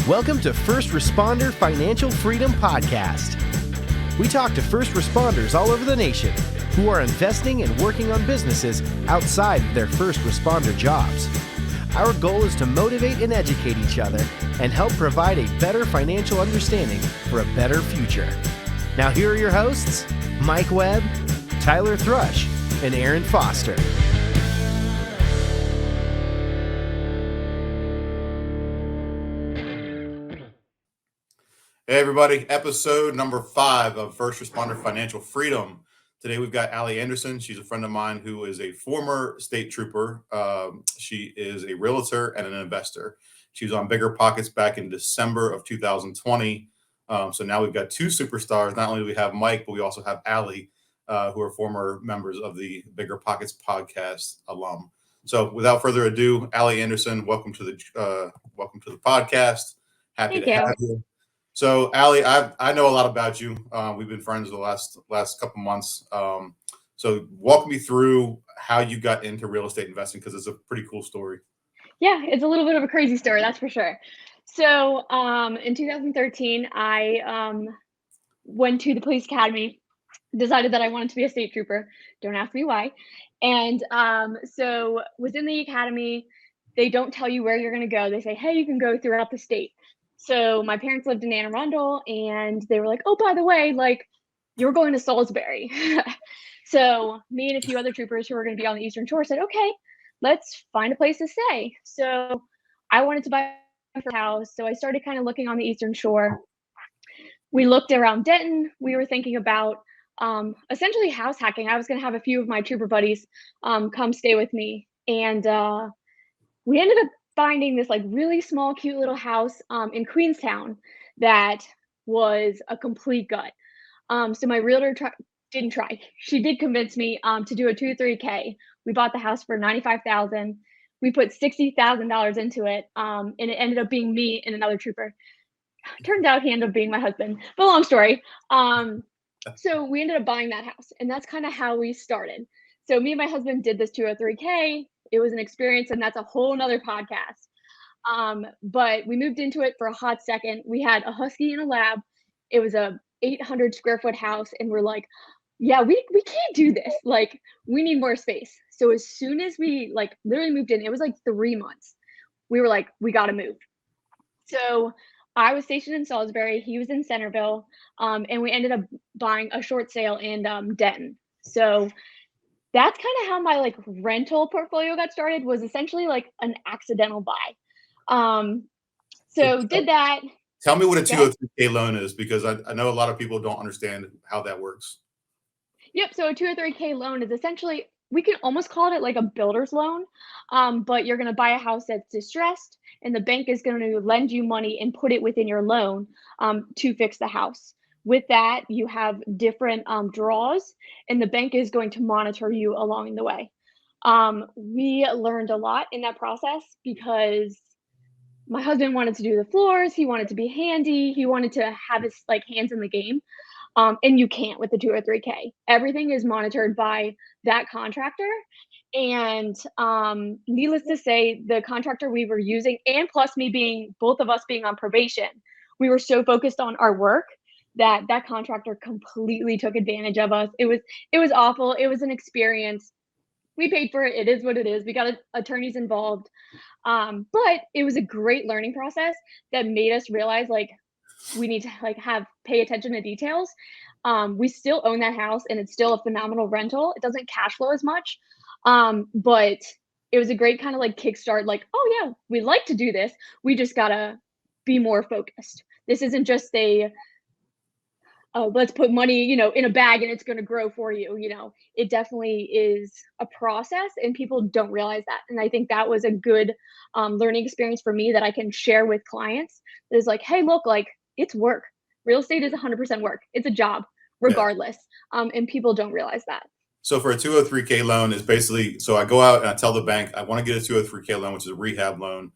Welcome to First Responder Financial Freedom Podcast. We talk to first responders all over the nation who are investing and working on businesses outside of their first responder jobs. Our goal is to motivate and educate each other and help provide a better financial understanding for a better future. Now here are your hosts, Mike Webb, Tyler Thrush, and Aaron Foster. Hey everybody, episode number 5 of First Responder Financial Freedom. Today we've got Aly Anderson. She's a friend of mine who is a former state trooper. She is a realtor and an investor. She was on Bigger Pockets back in December of 2020. So now we've got two superstars. Not only do we have Mike, but we also have Aly, who are former members of the Bigger Pockets podcast alum. So without further ado, Aly Anderson, welcome to the podcast. Happy to have you. So, Aly, I know a lot about you. We've been friends the last couple months. So, walk me through how you got into real estate investing, because it's a pretty cool story. Yeah, it's a little bit of a crazy story, that's for sure. So, in 2013, I went to the police academy, decided that I wanted to be a state trooper. Don't ask me why. And so, within the academy, they don't tell you where you're going to go. They say, hey, you can go throughout the state. So my parents lived in Anne Arundel, and they were like, oh, by the way, like, you're going to Salisbury. So me and a few other troopers who were going to be on the Eastern Shore said, okay, let's find a place to stay. So I wanted to buy a house. So I started kind of looking on the Eastern Shore. We looked around Denton. We were thinking about essentially house hacking. I was going to have a few of my trooper buddies come stay with me. And we ended up finding this like really small, cute little house in Queenstown that was a complete gut. So my realtor didn't try. She did convince me to do a 2-3K. We bought the house for $95,000. We put $60,000 into it, and it ended up being me and another trooper. Turns out he ended up being my husband. But long story. So we ended up buying that house, and that's kind of how we started. So me and my husband did this 203K. It was an experience, and that's a whole nother podcast. But we moved into it for a hot second. We had a husky and a lab. It was a 800 square foot house, and we're like, yeah, we can't do this. Like, we need more space. So as soon as we like literally moved in, it was like 3 months. We were like, we got to move. So I was stationed in Salisbury. He was in Centerville, and we ended up buying a short sale in Denton. So that's kind of how my like rental portfolio got started, was essentially like an accidental buy. So did that. Tell me what a 203K loan is, because I know a lot of people don't understand how that works. Yep. So a 203K loan is essentially, we can almost call it like a builder's loan, but you're going to buy a house that's distressed, and the bank is going to lend you money and put it within your loan to fix the house. With that, you have different draws, and the bank is going to monitor you along the way. We learned a lot in that process because my husband wanted to do the floors. He wanted to be handy. He wanted to have his like hands in the game. And you can't with the 203K. Everything is monitored by that contractor. And needless to say, the contractor we were using, and plus both of us being on probation, we were so focused on our work that contractor completely took advantage of us. It was awful. It was an experience. We paid for it. It is what it is. We got attorneys involved. But it was a great learning process that made us realize like we need to like pay attention to details. We still own that house, and it's still a phenomenal rental. It doesn't cash flow as much. But it was a great kind of like kickstart, like, oh yeah, we like to do this. We just gotta be more focused. This isn't just let's put money, in a bag and it's going to grow for you. It definitely is a process, and people don't realize that. And I think that was a good learning experience for me that I can share with clients. It's like, hey, look, like, it's work. Real estate is 100% work. It's a job regardless. Yeah. And people don't realize that. So for a 203K loan is basically, so I go out and I tell the bank, I want to get a 203K loan, which is a rehab loan.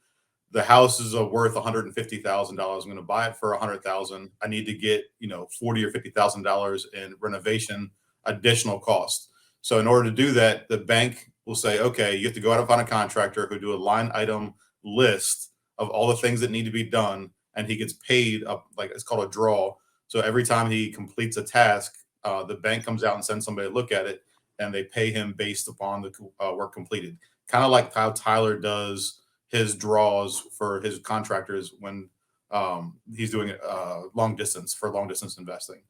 The house is worth $150,000. I'm going to buy it for $100,000. I need to get, $40,000 or $50,000 in renovation additional cost. So in order to do that, the bank will say, okay, you have to go out and find a contractor who do a line item list of all the things that need to be done, and he gets paid up, like it's called a draw. So every time he completes a task, the bank comes out and sends somebody to look at it, and they pay him based upon the work completed. Kind of like how Tyler does his draws for his contractors when he's doing long distance investing.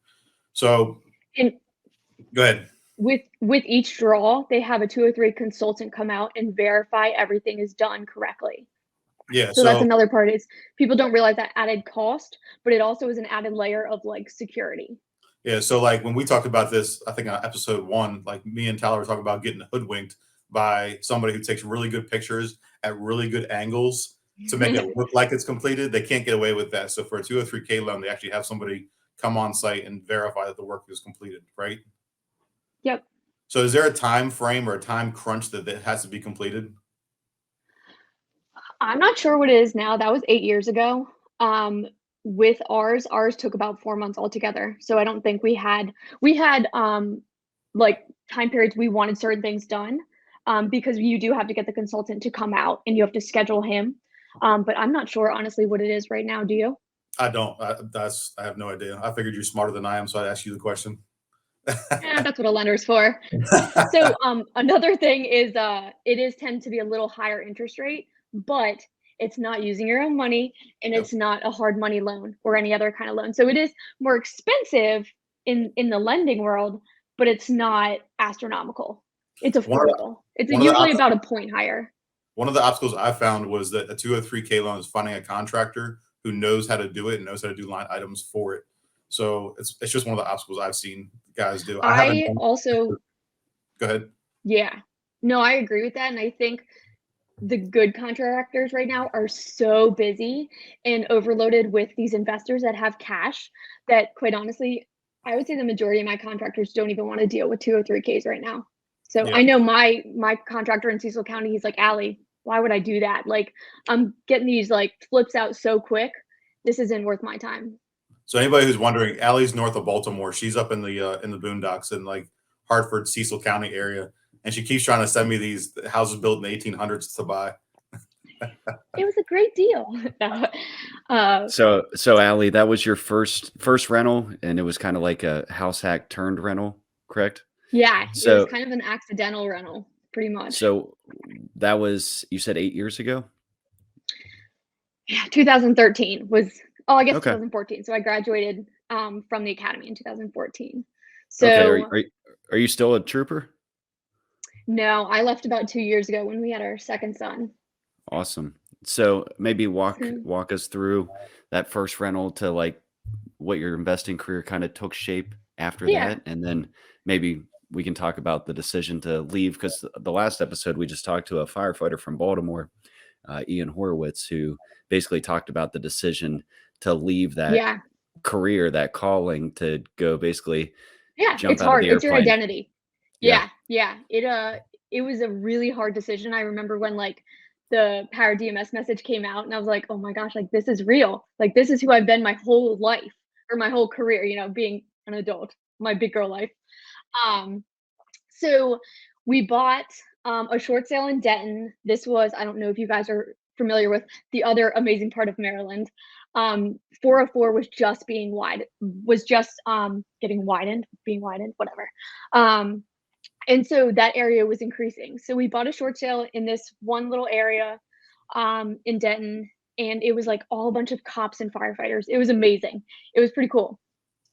So And go ahead. with each draw, they have a 203 consultant come out and verify everything is done correctly. Yeah. So that's another part, is people don't realize that added cost, but it also is an added layer of like security. Yeah. So like when we talked about this, I think on episode 1, like me and Tyler were talking about getting hoodwinked by somebody who takes really good pictures at really good angles to make it look like it's completed. They can't get away with that. So for a 203K loan, they actually have somebody come on site and verify that the work is completed, right? Yep. So is there a time frame or a time crunch that has to be completed? I'm not sure what it is now. That was 8 years ago. With ours took about 4 months altogether. So I don't think we had like time periods we wanted certain things done, because you do have to get the consultant to come out and you have to schedule him. But I'm not sure honestly what it is right now. Do you? I don't. I have no idea. I figured you're smarter than I am, so I'd ask you the question. Yeah, that's what a lender's for. So another thing is it is tend to be a little higher interest rate, but it's not using your own money, and Yep. it's not a hard money loan or any other kind of loan. So it is more expensive in the lending world, but it's not astronomical. It's affordable. It's one of the usually about a point higher. One of the obstacles I found was that a 203K loan is finding a contractor who knows how to do it and knows how to do line items for it. So it's just one of the obstacles I've seen guys do. I haven't I done. also, Go ahead. yeah, no, I agree with that. And I think the good contractors right now are so busy and overloaded with these investors that have cash that, quite honestly, I would say the majority of my contractors don't even want to deal with 203Ks right now. So Yeah. I know my contractor in Cecil County, he's like, Allie, why would I do that? Like, I'm getting these like flips out so quick. This isn't worth my time. So anybody who's wondering, Allie's north of Baltimore. She's up in the boondocks in like Hartford, Cecil County area, and she keeps trying to send me these houses built in the 1800s to buy. It was a great deal. So Allie, that was your first rental, and it was kind of like a house hack turned rental, correct? Yeah, it So- was kind of an accidental rental, pretty much. So that was, you said 8 years ago? Yeah, 2013 was, I guess Okay. 2014. So I graduated from the academy in 2014. So Okay. Are you still a trooper? no, I left about 2 years ago when we had our second son. Awesome. So maybe walk So- us through that first rental to like what your investing career kind of took shape after Yeah. that, and then maybe we can talk about the decision to leave, because the last episode we just talked to a firefighter from Baltimore, Ian Horowitz, who basically talked about the decision to leave that Yeah, career, that calling, to go basically yeah, jump it's out of hard. the It's your airplane. identity. Yeah. Yeah. It was a really hard decision. I remember when like the Power DMS message came out, and I was like, oh my gosh, like this is real. Like this is who I've been my whole life, or my whole career, being an adult, my big girl life. So we bought a short sale in Denton. This was, I don't know if you guys are familiar with the other amazing part of Maryland. 404 was just getting widened, whatever. And so that area was increasing. So we bought a short sale in this one little area in Denton, and it was like all a bunch of cops and firefighters. It was amazing. It was pretty cool.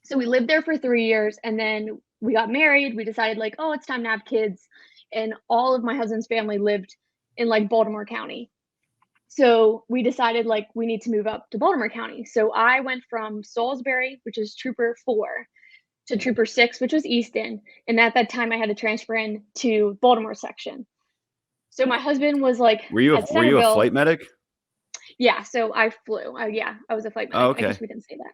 So we lived there for 3 years, and then we got married. We decided like, oh, it's time to have kids. And all of my husband's family lived in like Baltimore County. So we decided like we need to move up to Baltimore County. So I went from Salisbury, which is Trooper 4, to Trooper 6, which was Easton. And at that time I had to transfer in to Baltimore section. So my husband was like, Were you at a Centerville. flight medic? Yeah, so I flew. Yeah, I was a flight medic. Oh, okay. I guess we didn't say that.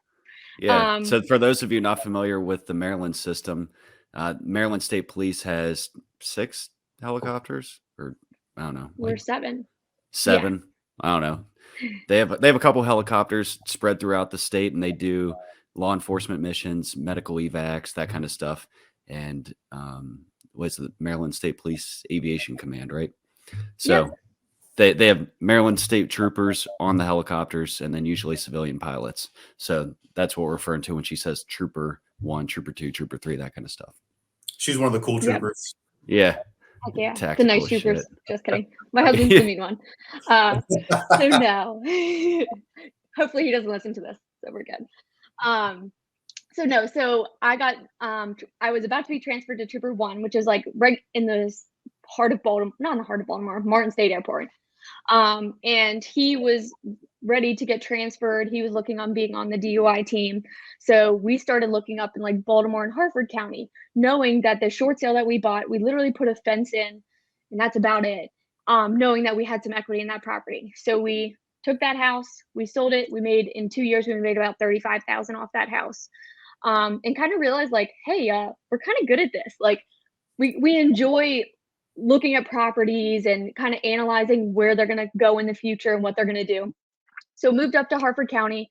Yeah. So for those of you not familiar with the Maryland system, Maryland State Police has 6 helicopters, or I don't know, We're like 7. 7. I don't know. They have a couple helicopters spread throughout the state, and they do law enforcement missions, medical evacs, that kind of stuff. And what's the Maryland State Police Aviation Command, right? So They have Maryland state troopers on the helicopters, and then usually civilian pilots. So that's what we're referring to when she says Trooper 1, Trooper 2, Trooper 3, that kind of stuff. She's one of the cool troopers. Yeah. Heck yeah. The Tactical nice troopers. shit. Just kidding. My husband's the mean one. So no. Hopefully he doesn't listen to this. So we're good. So no, so I got I was about to be transferred to Trooper 1, which is like right in the heart of Baltimore, not in the heart of Baltimore, Martin State Airport. And he was ready to get transferred. He was looking on being on the DUI team. So we started looking up in like Baltimore and Harford County, knowing that the short sale that we bought, we literally put a fence in and that's about it. Knowing that we had some equity in that property. So we took that house, we sold it. We made, in 2 years, we made about $35,000 off that house. And kind of realized like, hey, we're kind of good at this. Like we enjoy looking at properties and kind of analyzing where they're going to go in the future and what they're going to do. So moved up to Harford County,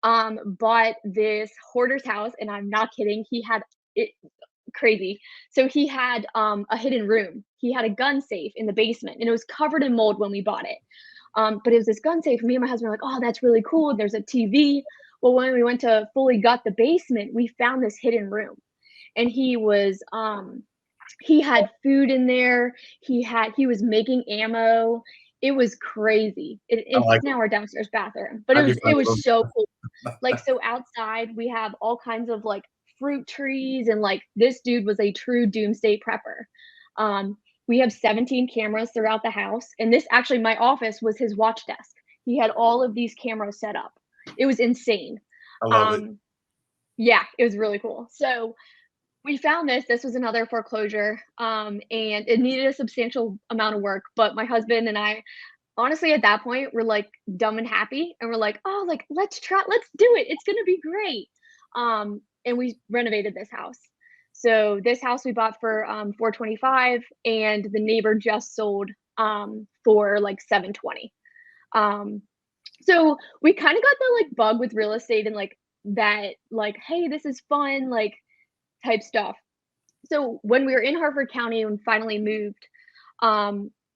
bought this hoarder's house, and I'm not kidding. He had it crazy. So he had a hidden room. He had a gun safe in the basement, and it was covered in mold when we bought it. But it was this gun safe. Me and my husband were like, oh, that's really cool. There's a TV. Well, when we went to fully gut the basement, we found this hidden room, and he was he had food in there. He was making ammo. It was crazy. It's now our downstairs bathroom, but it was so cool. Like, so outside we have all kinds of like fruit trees, and like this dude was a true doomsday prepper. We have 17 cameras throughout the house, and this actually, my office was his watch desk. He had all of these cameras set up. It was insane. I love it. Yeah, it was really cool. So we found this was another foreclosure, and it needed a substantial amount of work, but my husband and I, honestly, at that point, we're like dumb and happy, and we're like, oh, like let's do it, it's gonna be great. And we renovated this house. So this house we bought for $425, and the neighbor just sold for like $720. So we kind of got the like bug with real estate, and like that, like, hey, this is fun, like type stuff. So when we were in Harford County and finally moved,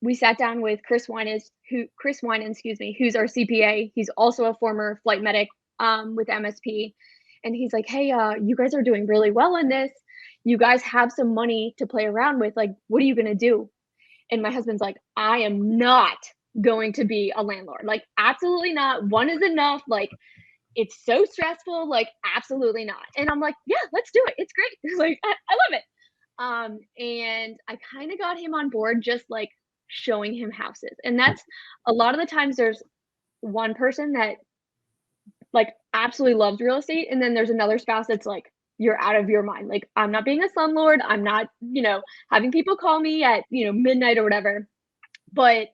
we sat down with Chris Winan, who's our CPA. He's also a former flight medic with MSP. And he's like, hey, you guys are doing really well in this. You guys have some money to play around with. Like, what are you going to do? And my husband's like, I am not going to be a landlord. Like, absolutely not. One is enough. Like, it's so stressful. Like, absolutely not. And I'm like, yeah, let's do it. It's great. Like, I love it. And I kind of got him on board, just like showing him houses. And that's a lot of the times there's one person that like absolutely loves real estate, and then there's another spouse that's like, you're out of your mind. Like, I'm not being a slumlord. I'm not, having people call me at, midnight or whatever. But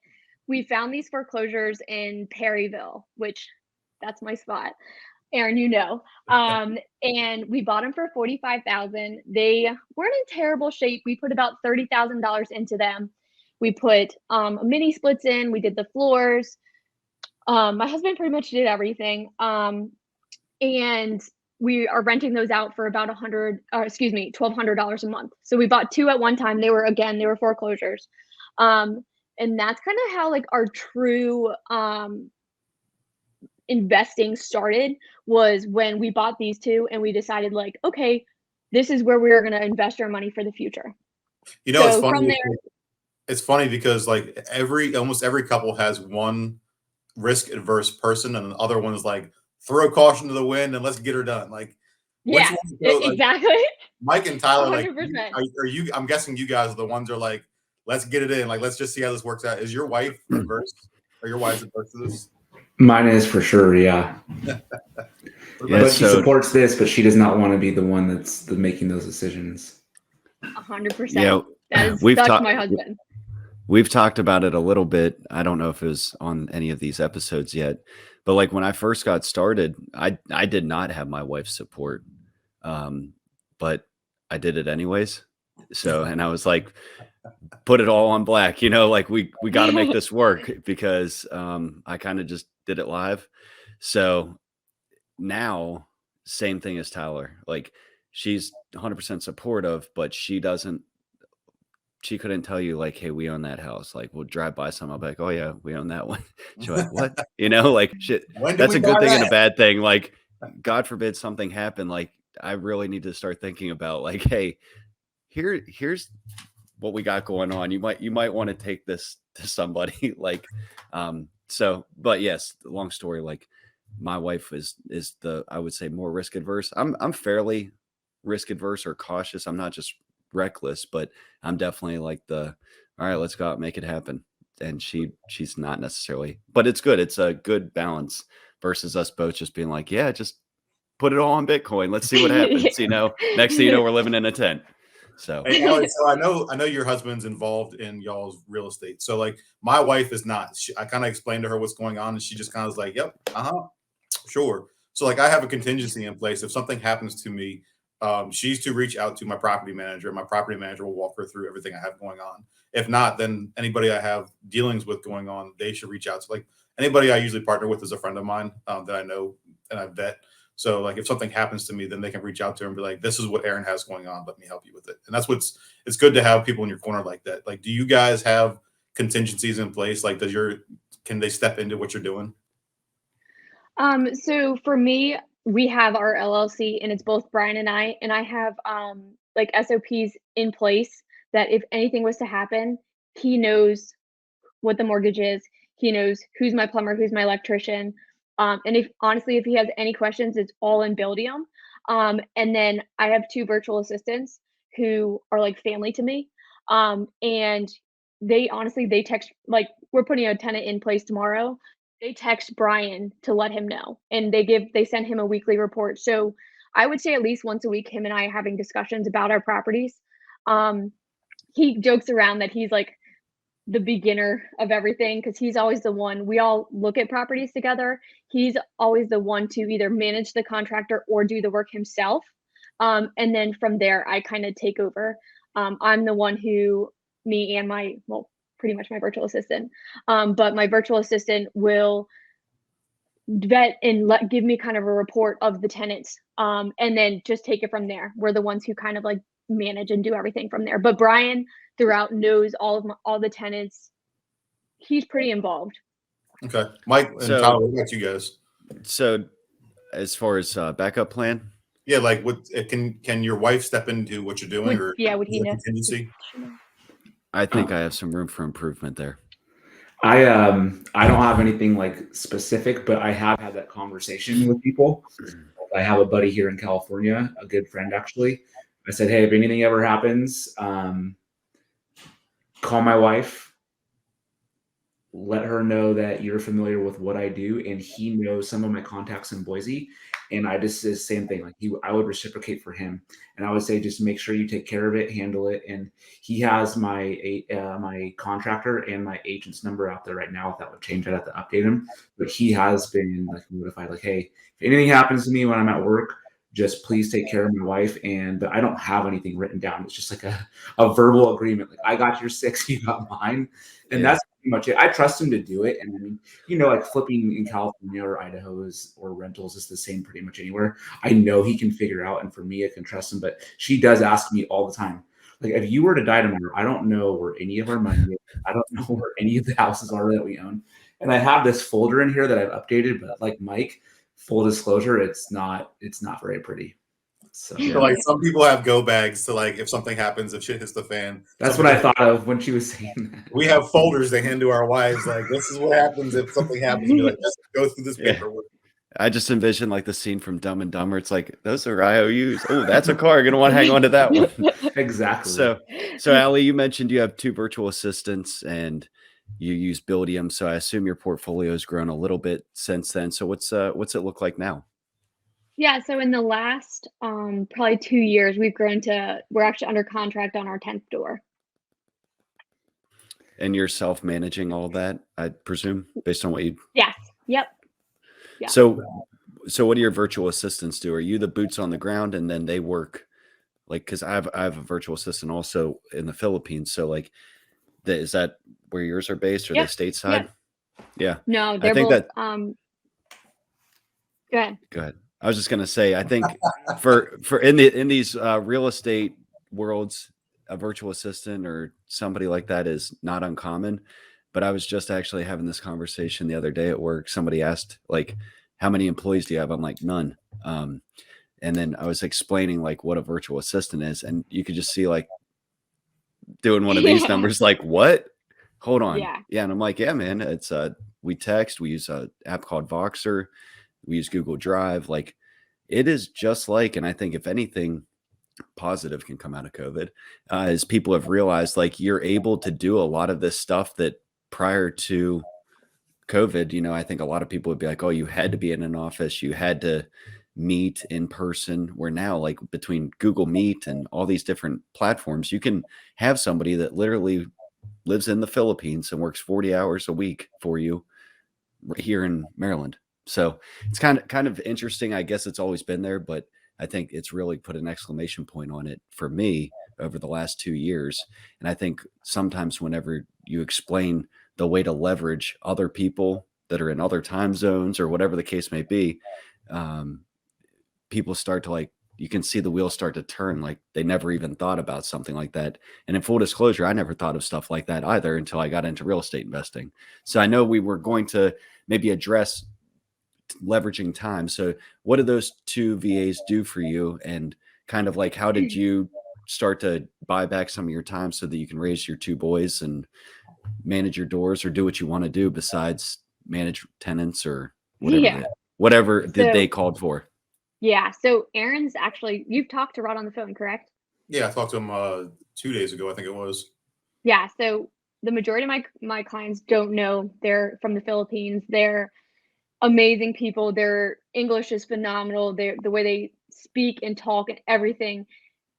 we found these foreclosures in Perryville, which that's my spot. Aaron, and we bought them for $45,000. They weren't in terrible shape. We put about $30,000 into them. We put mini splits in. We did the floors. My husband pretty much did everything. And we are renting those out for about $1,200 a month. So we bought two at one time. They were foreclosures. And that's kind of how like our true investing started, was when we bought these two and we decided like, okay, this is where we're going to invest our money for the future. It's funny. It's funny because like almost every couple has one risk adverse person, and the other one is like, throw caution to the wind and let's get her done. Like, yeah, exactly. Mike and Tyler, 100%. like, are you? I'm guessing you guys are the ones that are like, let's get it in. Like, let's just see how this works out. Is your wife adverse? Or your wife's adverse to this? Mine is for sure, yeah. But she supports this, but she does not want to be the one that's making those decisions. 100%. Yeah, that's my husband. We've talked about it a little bit. I don't know if it was on any of these episodes yet, but like when I first got started, I did not have my wife's support, but I did it anyways. So, and I was like, put it all on black, like we got to make this work, because I kind of just did it live. So now, same thing as Tyler. Like, she's 100% supportive, but she doesn't she couldn't tell you like, hey, we own that house. Like we'll drive by some, I'll be like, oh yeah, we own that one. She's like, what? Like shit. That's a good thing and a bad thing. Like, God forbid something happened. Like I really need to start thinking about like, hey, here's what we got going on. You might want to take this to somebody. Like, but yes, long story. Like my wife is I would say more risk adverse. I'm fairly risk adverse or cautious. I'm not just reckless, but I'm definitely like all right, let's go out and make it happen. And she's not necessarily, but it's good. It's a good balance versus us both just being like, yeah, just put it all on Bitcoin. Let's see what happens. Next thing you know, we're living in a tent. So, hey, Allie, so I know your husband's involved in y'all's real estate. So like my wife is not. I kind of explained to her what's going on, and she just kind of was like, "Yep, sure." So like I have a contingency in place if something happens to me. She's to reach out to my property manager. My property manager will walk her through everything I have going on. If not, then anybody I have dealings with going on, they should reach out to. Like anybody I usually partner with is a friend of mine that I know and I vet. So like if something happens to me, then they can reach out to her and be like, this is what Aaron has going on. Let me help you with it. And it's good to have people in your corner like that. Like, do you guys have contingencies in place? Like can they step into what you're doing? So for me, we have our LLC and it's both Brian and I have like SOPs in place that if anything was to happen, he knows what the mortgage is. He knows who's my plumber, who's my electrician. And if he has any questions, it's all in Buildium. And then I have 2 virtual assistants who are like family to me. And they text, like we're putting a tenant in place tomorrow. They text Brian to let him know, and they send him a weekly report. So I would say at least once a week, him and I are having discussions about our properties. He jokes around that he's like the beginner of everything because he's always the one. We all look at properties together. He's always the one to either manage the contractor or do the work himself. And then from there, I kind of take over. I'm the one who, me and pretty much my virtual assistant. But my virtual assistant will vet and give me kind of a report of the tenants. And then just take it from there. We're the ones who kind of like manage and do everything from there. But Brian throughout knows all the tenants. He's pretty involved. Okay. Mike and Tyler, what about you guys? So as far as backup plan? Yeah, like what can your wife step into what you're doing would he know? Contingency? I think I have some room for improvement there. I don't have anything like specific, but I have had that conversation with people. I have a buddy here in California, a good friend actually. I said, hey, if anything ever happens, call my wife, let her know that you're familiar with what I do, and he knows some of my contacts in Boise. And I just the same thing. Like I would reciprocate for him, and I would say just make sure you take care of it, handle it. And he has my my contractor and my agent's number out there right now. If that would change, I'd have to update him. But he has been like notified, like, hey, if anything happens to me when I'm at work, just please take care of my wife. But I don't have anything written down. It's just like a verbal agreement. Like I got your 6, you got mine. And that's pretty much it. I trust him to do it. And I mean, like flipping in California or Idaho or rentals is the same pretty much anywhere. I know he can figure out. And for me, I can trust him. But she does ask me all the time, like, if you were to die tomorrow, I don't know where any of our money is. I don't know where any of the houses are that we own. And I have this folder in here that I've updated, but like Mike, full disclosure, it's not very pretty. So like some people have go bags to like if something happens, if shit hits the fan. That's what I thought of when she was saying that. We have folders they hand to our wives, like this is what happens if something happens. And be like, just go through this paperwork. I just envision like the scene from Dumb and Dumber. It's like those are IOUs. Oh, that's a car. You're gonna want to hang on to that one. Exactly. So Allie, you mentioned you have 2 virtual assistants and you use Buildium. So I assume your portfolio has grown a little bit since then. So what's it look like now? Yeah, so in the last probably 2 years, we're actually under contract on our 10th door. And you're self-managing all that, I presume, based on what you. Yes. Yep. Yeah. So what do your virtual assistants do? Are you the boots on the ground, and then they work like? Because I have a virtual assistant also in the Philippines. So like, is that where yours are based, or the stateside? Yeah. No, they're both. Go ahead. I was just gonna say, I think for in these real estate worlds, a virtual assistant or somebody like that is not uncommon. But I was just actually having this conversation the other day at work. Somebody asked, like, how many employees do you have? I'm like, none. And then I was explaining like what a virtual assistant is, and you could just see like doing one of these numbers, like, what? Hold on. Yeah. And I'm like, yeah, man, it's we text, we use a app called Voxer, we use Google Drive. Like, it is just like, and I think if anything positive can come out of COVID, is people have realized like you're able to do a lot of this stuff that prior to COVID, you know, I think a lot of people would be like, oh, you had to be in an office, you had to meet in person, where now, like, between Google Meet and all these different platforms, you can have somebody that literally lives in the Philippines and works 40 hours a week for you right here in Maryland. So it's kind of interesting. I guess it's always been there, but I think it's really put an exclamation point on it for me over the last 2 years. And I think sometimes whenever you explain the way to leverage other people that are in other time zones or whatever the case may be, people start to, like, you can see the wheels start to turn, like they never even thought about something like that. And in full disclosure, I never thought of stuff like that either until I got into real estate investing. So I know we were going to maybe address leveraging time. So what do those two VAs do for you? And kind of like, how did you start to buy back some of your time so that you can raise your two boys and manage your doors or do what you want to do besides manage tenants or whatever they called for? Yeah. So Aaron's actually, you've talked to Rod on the phone, correct? Yeah, I talked to him 2 days ago, I think it was. Yeah. So the majority of my clients don't know they're from the Philippines. They're amazing people. Their English is phenomenal. The way they speak and talk and everything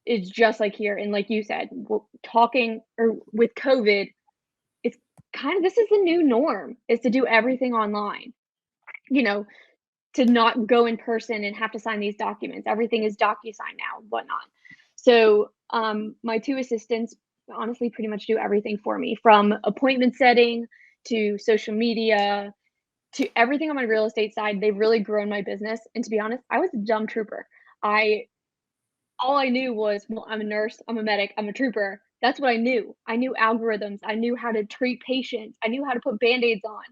is just like here. And like you said, talking or with COVID, it's kind of, this is the new norm, is to do everything online. You know, to not go in person and have to sign these documents. Everything is DocuSign now, whatnot. So my two assistants honestly pretty much do everything for me, from appointment setting to social media to everything on my real estate side. They've really grown my business. And to be honest, I was a dumb trooper. All I knew was, well, I'm a nurse, I'm a medic, I'm a trooper. That's what I knew. I knew algorithms. I knew how to treat patients. I knew how to put Band-Aids on.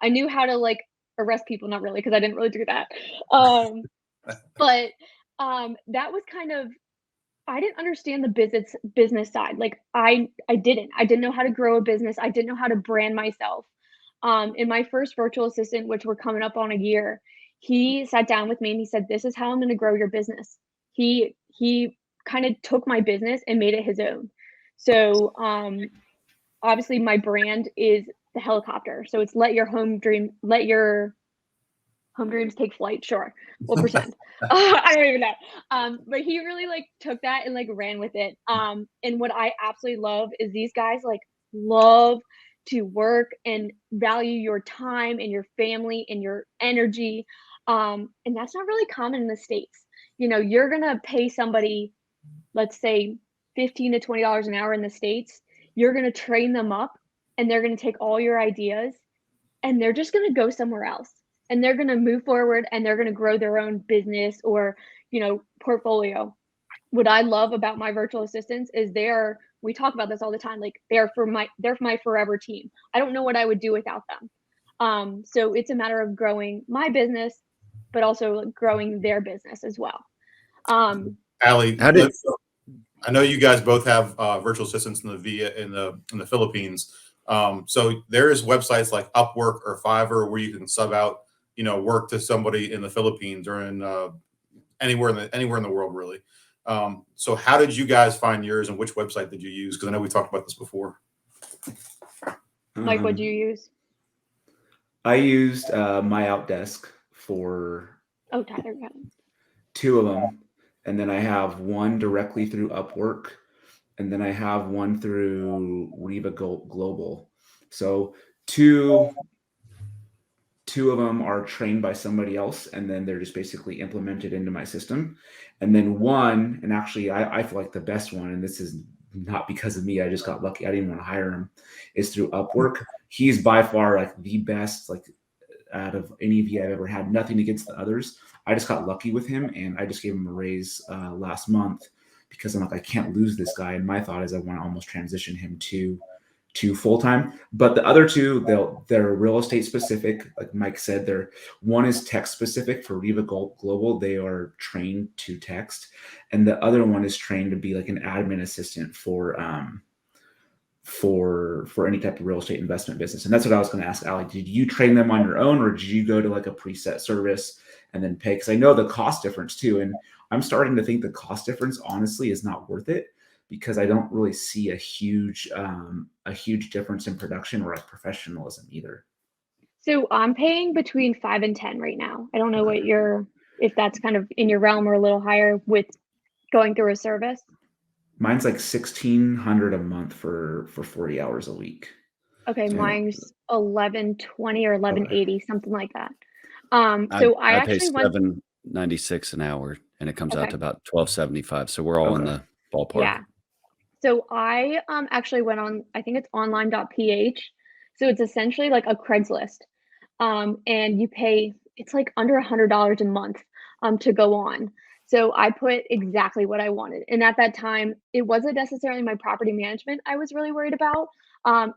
I knew how to, like, arrest people. Not really, because I didn't really do that. But that was kind of, I didn't understand the business side. Like, I didn't know how to grow a business. I didn't know how to brand myself. In my first virtual assistant, which we're coming up on a year, he sat down with me and he said, this is how I'm going to grow your business. He kind of took my business and made it his own. So obviously my brand is the helicopter. So it's let your home dreams take flight. Sure, we'll pretend. I don't even know. But he really, like, took that and, like, ran with it. And what I absolutely love is these guys, like, love to work and value your time and your family and your energy. And that's not really common in the States. You know, you're gonna pay somebody, let's say $15 to $20 an hour in the States. You're gonna train them up and they're gonna take all your ideas and they're just gonna go somewhere else. And they're going to move forward and they're going to grow their own business or, you know, portfolio. What I love about my virtual assistants is we talk about this all the time. Like, they're my forever team. I don't know what I would do without them. So it's a matter of growing my business, but also growing their business as well. Allie, I know you guys both have virtual assistants in the Philippines. So there is websites like Upwork or Fiverr where you can sub out, you know, work to somebody in the Philippines or in anywhere in the world, really. So how did you guys find yours, and which website did you use? Because I know we talked about this before. Mike, what do you use? I used My Outdesk for Tyler, 2 of them, and then I have one directly through Upwork, and then I have one through Reva Global. So two of them are trained by somebody else, and then they're just basically implemented into my system. And then one, and actually I feel like the best one, and this is not because of me, I just got lucky, I didn't want to hire him, is through Upwork. He's by far, like, the best, like, out of any VA I've ever had. Nothing against the others. I just got lucky with him, and I just gave him a raise last month because I'm like, I can't lose this guy. And my thought is I want to almost transition him to full-time. But the other two, they're real estate specific. Like Mike said, one is text specific for Riva Global. They are trained to text. And the other one is trained to be like an admin assistant for any type of real estate investment business. And that's what I was going to ask Allie. Did you train them on your own, or did you go to like a preset service and then pay? Because I know the cost difference too. And I'm starting to think the cost difference honestly is not worth it, because I don't really see a huge difference in production or like professionalism either. So I'm paying between 5 and 10 right now. I don't know if that's kind of in your realm or a little higher with going through a service. Mine's like $1,600 a month for 40 hours a week. Okay, mine's 1120 or 1180, something like that. So I pay actually went $7.96 an hour, and it comes out to about $12.75. So we're all in the ballpark. Yeah. So I actually went on, I think it's online.ph. So it's essentially like a Craigslist. And you pay, it's like under $100 a month to go on. So I put exactly what I wanted. And at that time, it wasn't necessarily my property management I was really worried about.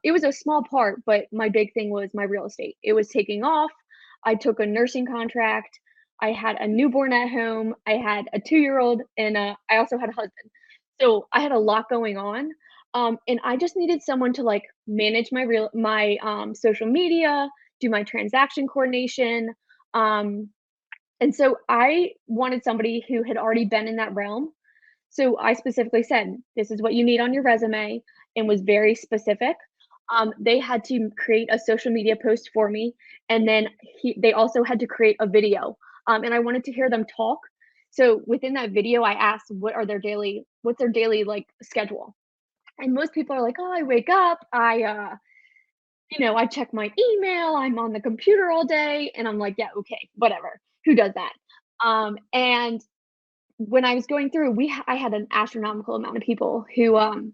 It was a small part, but my big thing was my real estate. It was taking off. I took a nursing contract. I had a newborn at home. I had a 2-year-old, and I also had a husband. So I had a lot going on. And I just needed someone to like manage my social media, do my transaction coordination. And so I wanted somebody who had already been in that realm. So I specifically said, this is what you need on your resume, and was very specific. They had to create a social media post for me. And then they also had to create a video. And I wanted to hear them talk. So within that video, I asked, what's their daily like schedule? And most people are like, oh, I wake up, I check my email, I'm on the computer all day. And I'm like, yeah, okay, whatever. Who does that? And when I was going through, I had an astronomical amount of people who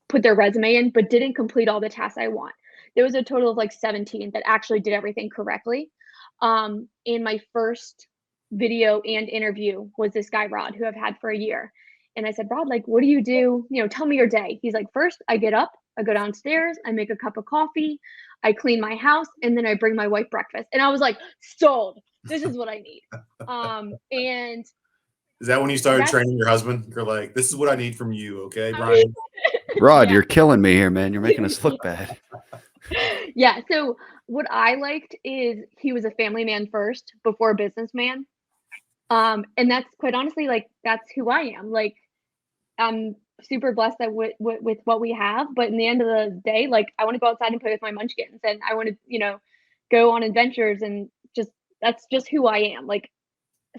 put their resume in, but didn't complete all the tasks I want. There was a total of like 17 that actually did everything correctly. In my first video and interview was this guy, Rod, who I've had for a year. And I said, Rod, like, what do you do? Tell me your day. He's like, first, I get up, I go downstairs, I make a cup of coffee, I clean my house, and then I bring my wife breakfast. And I was like, sold. This is what I need. And is that when you started training your husband? You're like, this is what I need from you, okay, Brian? Rod, you're killing me here, man. You're making us look bad. Yeah. So what I liked is he was a family man first before a businessman. And that's quite honestly, like, that's who I am. Like, I'm super blessed that with what we have, but in the end of the day, like, I want to go outside and play with my munchkins, and I want to, go on adventures, and that's just who I am. Like,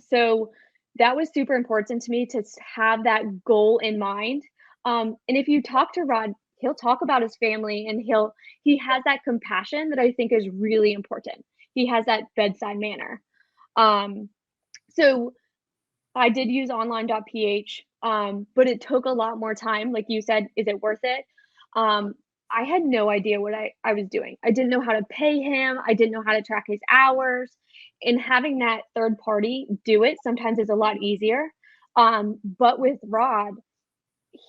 so that was super important to me to have that goal in mind. And if you talk to Rod, he'll talk about his family, and he has that compassion that I think is really important. He has that bedside manner. So I did use online.ph, but it took a lot more time. Like you said, is it worth it? I had no idea what I was doing. I didn't know how to pay him. I didn't know how to track his hours. And having that third party do it sometimes is a lot easier. But with Rod,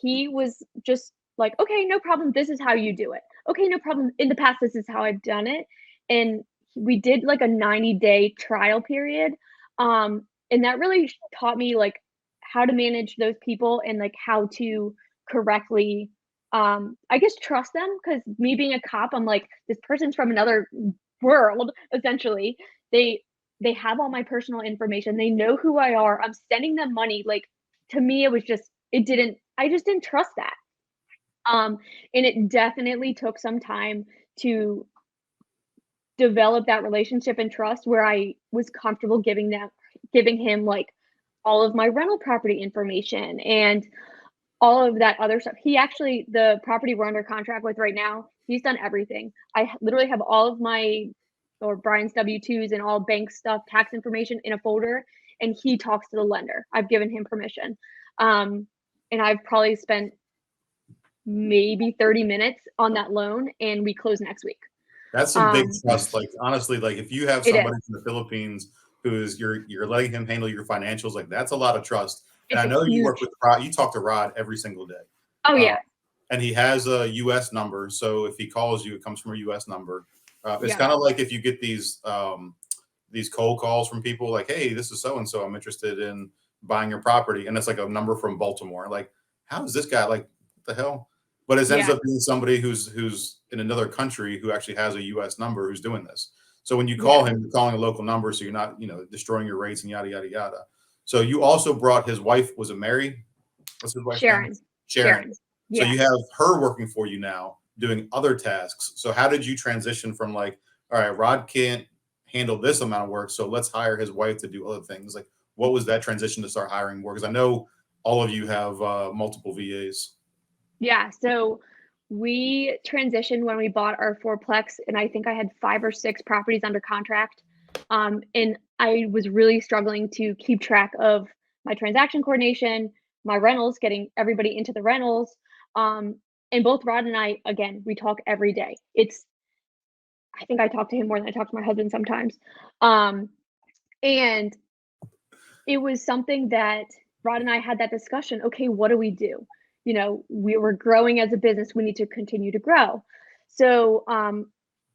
he was just like, okay, no problem. This is how you do it. Okay, no problem. In the past, this is how I've done it. And we did like a 90-day trial period. And that really taught me like how to manage those people, and like how to correctly, I guess, trust them. Because me being a cop, I'm like, this person's from another world, essentially. They have all my personal information. They know who I are. I'm sending them money. Like, to me, I just didn't trust that. And it definitely took some time to develop that relationship and trust, where I was comfortable giving him like all of my rental property information and all of that other stuff. He actually, the property we're under contract with right now, he's done everything. I literally have all of Brian's W-2s and all bank stuff, tax information in a folder, and he talks to the lender. I've given him permission. And I've probably spent maybe 30 minutes on that loan, and we close next week. That's some big trust. Like, honestly, like, if you have somebody from the Philippines who's you're letting him handle your financials, like, that's a lot of trust. And It's I a know you work huge. with Rod. You talk to Rod every single day. Oh yeah. And he has a U.S. number. So if he calls you, it comes from a U.S. number. It's Yeah. kind of like if you get these cold calls from people like, hey, this is so-and-so. I'm interested in buying your property. And it's like a number from Baltimore. Like, how is this guy? Like, what the hell? But it ends Yeah. up being somebody who's in another country who actually has a U.S. number who's doing this. So when you call him, you're calling a local number. So you're not, destroying your rates and yada, yada, yada. So you also brought his wife. Was it Mary? What's his wife's name? Sharon. So Yeah. you have her working for you now doing other tasks. So how did you transition from like, all right, Rod can't handle this amount of work, so let's hire his wife to do other things? Like, what was that transition to start hiring more? Because I know all of you have multiple VAs. Yeah. So we transitioned when we bought our fourplex, and I think I had 5 or 6 properties under contract. And I was really struggling to keep track of my transaction coordination, my rentals, getting everybody into the rentals. And both Rod and I, again, we talk every day. I think I talk to him more than I talk to my husband sometimes. And it was something that Rod and I had that discussion. Okay, what do we do? We were growing as a business. We need to continue to grow. So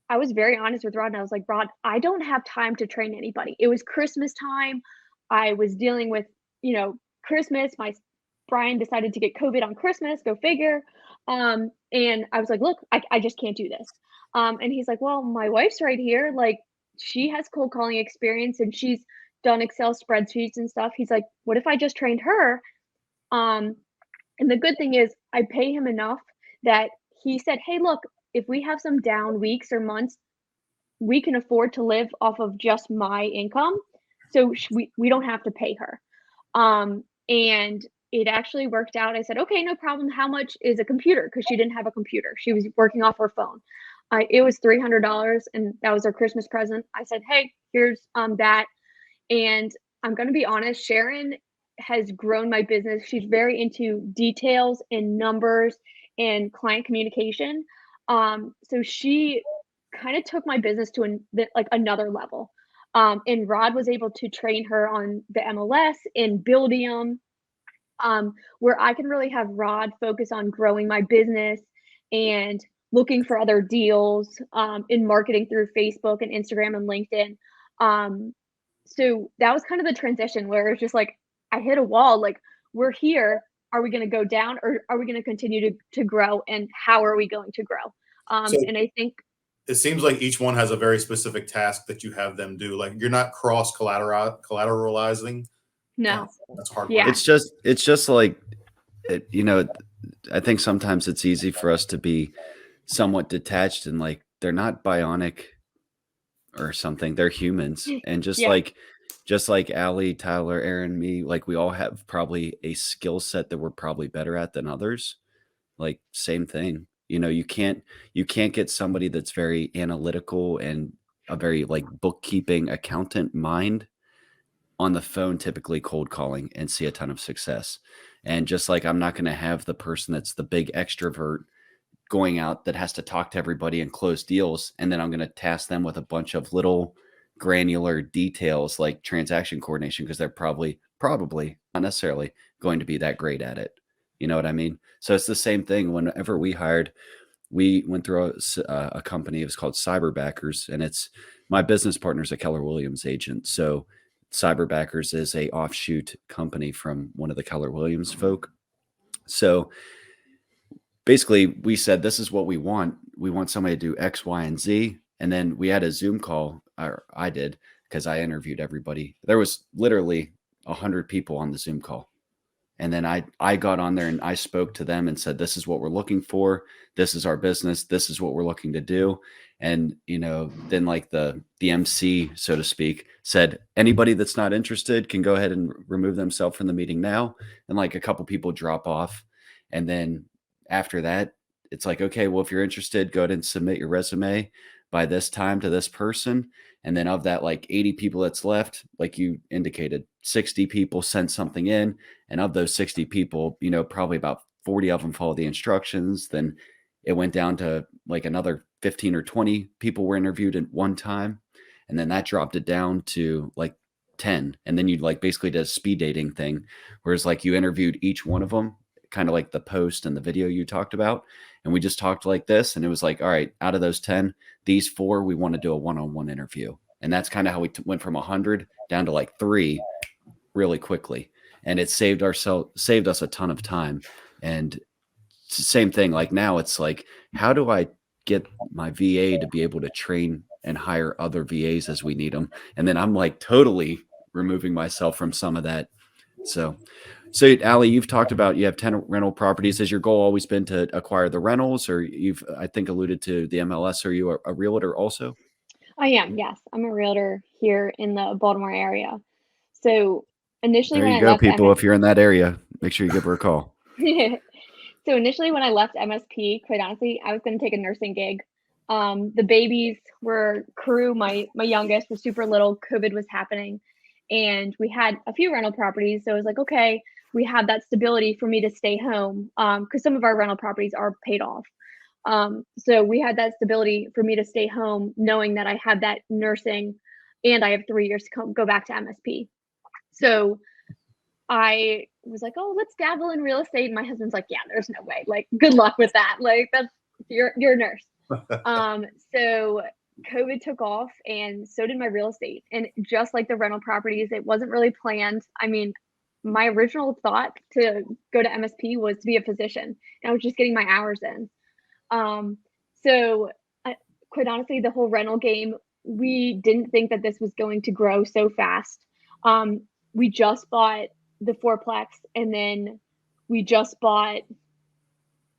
I was very honest with Rod, and I was like, Rod, I don't have time to train anybody. It was Christmas time. I was dealing with, Christmas. Brian decided to get COVID on Christmas, go figure. And I was like, look, I just can't do this. And he's like, well, my wife's right here. Like, she has cold calling experience and she's done Excel spreadsheets and stuff. He's like, what if I just trained her? And the good thing is I pay him enough that he said, hey, look, if we have some down weeks or months, we can afford to live off of just my income. So we don't have to pay her. And it actually worked out. I said, okay, no problem. How much is a computer? Because she didn't have a computer. She was working off her phone. It was $300, and that was her Christmas present. I said, hey, here's that. And I'm going to be honest, Sharon has grown my business. She's very into details and numbers and client communication. So she kind of took my business to another level. And Rod was able to train her on the MLS and Buildium, where I can really have Rod focus on growing my business and looking for other deals in marketing through Facebook and Instagram and LinkedIn. So that was kind of the transition where it's just like I hit a wall. Like, we're here. Are we going to go down, or are we going to continue to grow? And how are we going to grow? And I think it seems like each one has a very specific task that you have them do. Like, you're not cross collateralizing. no. That's a hard Yeah. word. It's just like, I think sometimes it's easy for us to be somewhat detached and like, they're not bionic or something. They're humans. And just like Allie, Tyler, Aaron, me, like we all have probably a skill set that we're probably better at than others. Like, same thing. You can't get somebody that's very analytical and a very like bookkeeping accountant mind on the phone, typically cold calling, and see a ton of success. And just like I'm not going to have the person that's the big extrovert going out that has to talk to everybody and close deals, and then I'm going to task them with a bunch of little granular details like transaction coordination, because they're probably not necessarily going to be that great at it. You know what I mean? So it's the same thing. Whenever we went through a company. It was called Cyberbackers, and it's my business partner's a Keller Williams agent. So Cyberbackers is a offshoot company from one of the Keller Williams folk. So basically we said, this is what we want. We want somebody to do X, Y, and Z. And then we had a Zoom call, or I did, because I interviewed everybody. There was literally 100 people on the Zoom call. And then I got on there and I spoke to them and said, this is what we're looking for. This is our business. This is what we're looking to do. And, then like the MC, so to speak, said, anybody that's not interested can go ahead and remove themselves from the meeting now. And like a couple people drop off. And then after that, it's like, okay, well, if you're interested, go ahead and submit your resume by this time to this person. And then of that, like 80 people that's left, like you indicated, 60 people sent something in. And of those 60 people, probably about 40 of them followed the instructions. Then it went down to like another 15 or 20 people were interviewed at one time. And then that dropped it down to like 10. And then you like basically did a speed dating thing, whereas like you interviewed each one of them, kind of like the post and the video you talked about. And we just talked like this. And it was like, all right, out of those 10, these 4, we want to do a one-on-one interview. And that's kind of how we went from 100 down to like 3 really quickly. And it saved us a ton of time. And same thing, like now it's like, how do I get my VA to be able to train and hire other VAs as we need them? And then I'm like totally removing myself from some of that. So Allie, you've talked about, you have 10 rental properties. Has your goal always been to acquire the rentals, or you've, I think, alluded to the MLS? Are you a realtor also? I am, yes. I'm a realtor here in the Baltimore area. So initially There when you I go, left people. If you're in that area, make sure you give her a call. So initially when I left MSP, quite honestly, I was going to take a nursing gig. The babies were my youngest was super little. COVID was happening, and we had a few rental properties. So I was like, okay, we have that stability for me to stay home, because some of our rental properties are paid off. So we had that stability for me to stay home, knowing that I had that nursing, and I have 3 years to go back to MSP. So I was like, oh, let's dabble in real estate. And my husband's like, yeah, there's no way. Like, good luck with that. Like, you're a nurse. So COVID took off, and so did my real estate. And just like the rental properties, it wasn't really planned. I mean, my original thought to go to MSP was to be a physician, and I was just getting my hours in. So quite honestly, the whole rental game, we didn't think that this was going to grow so fast. We just bought the fourplex, and then we just bought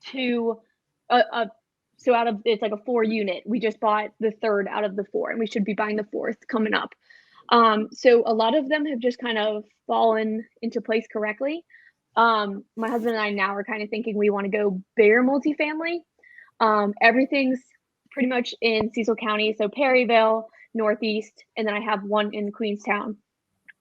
2 so out of, it's like a 4 unit, we just bought the 3rd out of the 4, and we should be buying the 4th coming up. So a lot of them have just kind of fallen into place correctly. My husband and I now are kind of thinking we want to go bigger multifamily. Everything's pretty much in Cecil County, so Perryville, Northeast, and then I have one in Queenstown.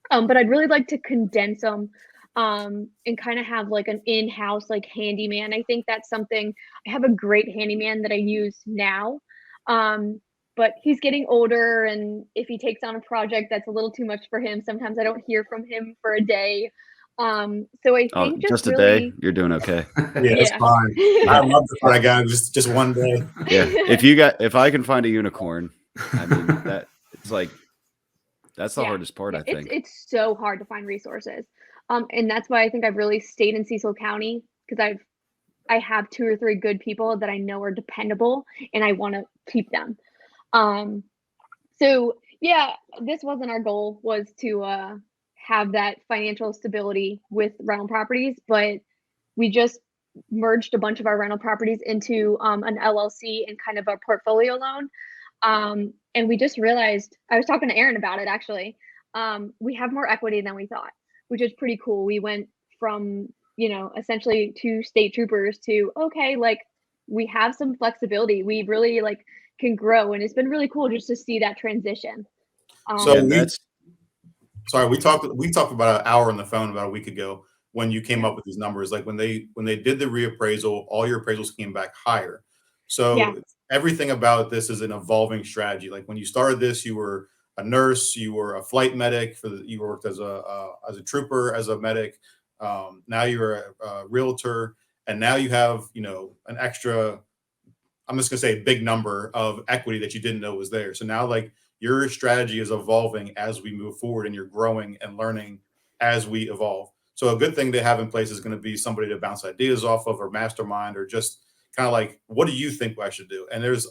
But I'd really like to condense them, and kind of have like an in-house like handyman. I think that's something. I have a great handyman that I use now, but he's getting older, and if he takes on a project that's a little too much for him, sometimes I don't hear from him for a day. So I think just a really, day, you're doing okay. Yeah, it's fine. I love the part I got just one day. Yeah, if I can find a unicorn, I mean it's like that's the hardest part. I think it's so hard to find resources, and that's why I think I've really stayed in Cecil County, because I have 2 or 3 good people that I know are dependable, and I want to keep them. So yeah, this wasn't our goal, was to have that financial stability with rental properties, but we just merged a bunch of our rental properties into an LLC and kind of a portfolio loan. And we just realized, I was talking to Aaron about it actually. We have more equity than we thought, which is pretty cool. We went from, essentially 2 state troopers to, okay, like we have some flexibility. We really like can grow, and it's been really cool just to see that transition. We talked about an hour on the phone about a week ago when you came up with these numbers. Like when they did the reappraisal, all your appraisals came back higher. So everything about this is an evolving strategy. Like when you started this, you were a nurse, you were a flight medic, you worked as a trooper, as a medic. Now you're a realtor, and now you have an extra, I'm just gonna say, a big number of equity that you didn't know was there. So now like your strategy is evolving as we move forward, and you're growing and learning as we evolve. So a good thing to have in place is going to be somebody to bounce ideas off of, or mastermind, or just kind of like, what do you think I should do? And that's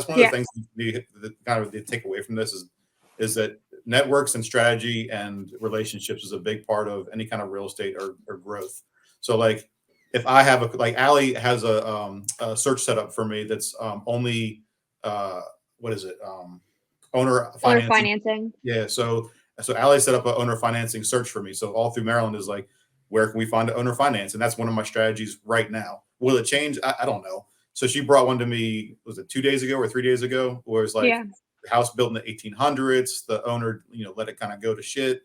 one of the things that kind of they take away from this is that networks and strategy and relationships is a big part of any kind of real estate or growth. So like if I have Allie has a search set up for me that's only owner financing. Yeah. So Allie set up an owner financing search for me. So all through Maryland is like, where can we find an owner finance? And that's one of my strategies right now. Will it change? I don't know. So she brought one to me, was it 2 days ago or 3 days ago? Where it's like the house built in the 1800s. The owner, let it kind of go to shit.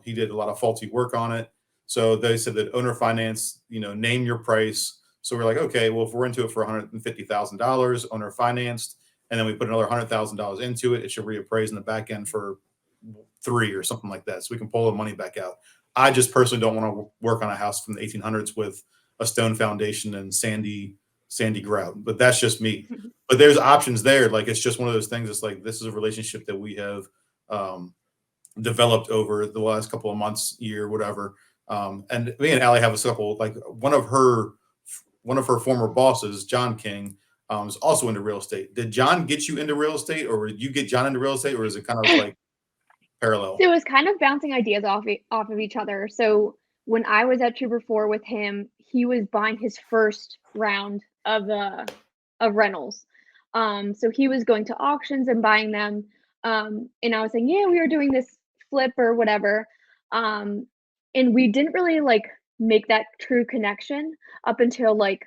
He did a lot of faulty work on it. So they said that owner finance, name your price. So we're like, okay, well, if we're into it for $150,000 owner financed, and then we put another $100,000 into it, it should reappraise in the back end for 3 or something like that, so we can pull the money back out. I just personally don't want to work on a house from the 1800s with a stone foundation and sandy grout, but that's just me. But there's options there. Like, it's just one of those things. It's like, this is a relationship that we have developed over the last couple of months, year, whatever. And me and Allie have a couple, like one of her former bosses, John King, is also into real estate. Did John get you into real estate, or did you get John into real estate, or is it kind of like parallel? So it was kind of bouncing ideas off of each other. So when I was at Trooper 4 with him, he was buying his first round of rentals. So he was going to auctions and buying them. And I was saying, yeah, we were doing this flip or whatever. And we didn't really like make that true connection up until like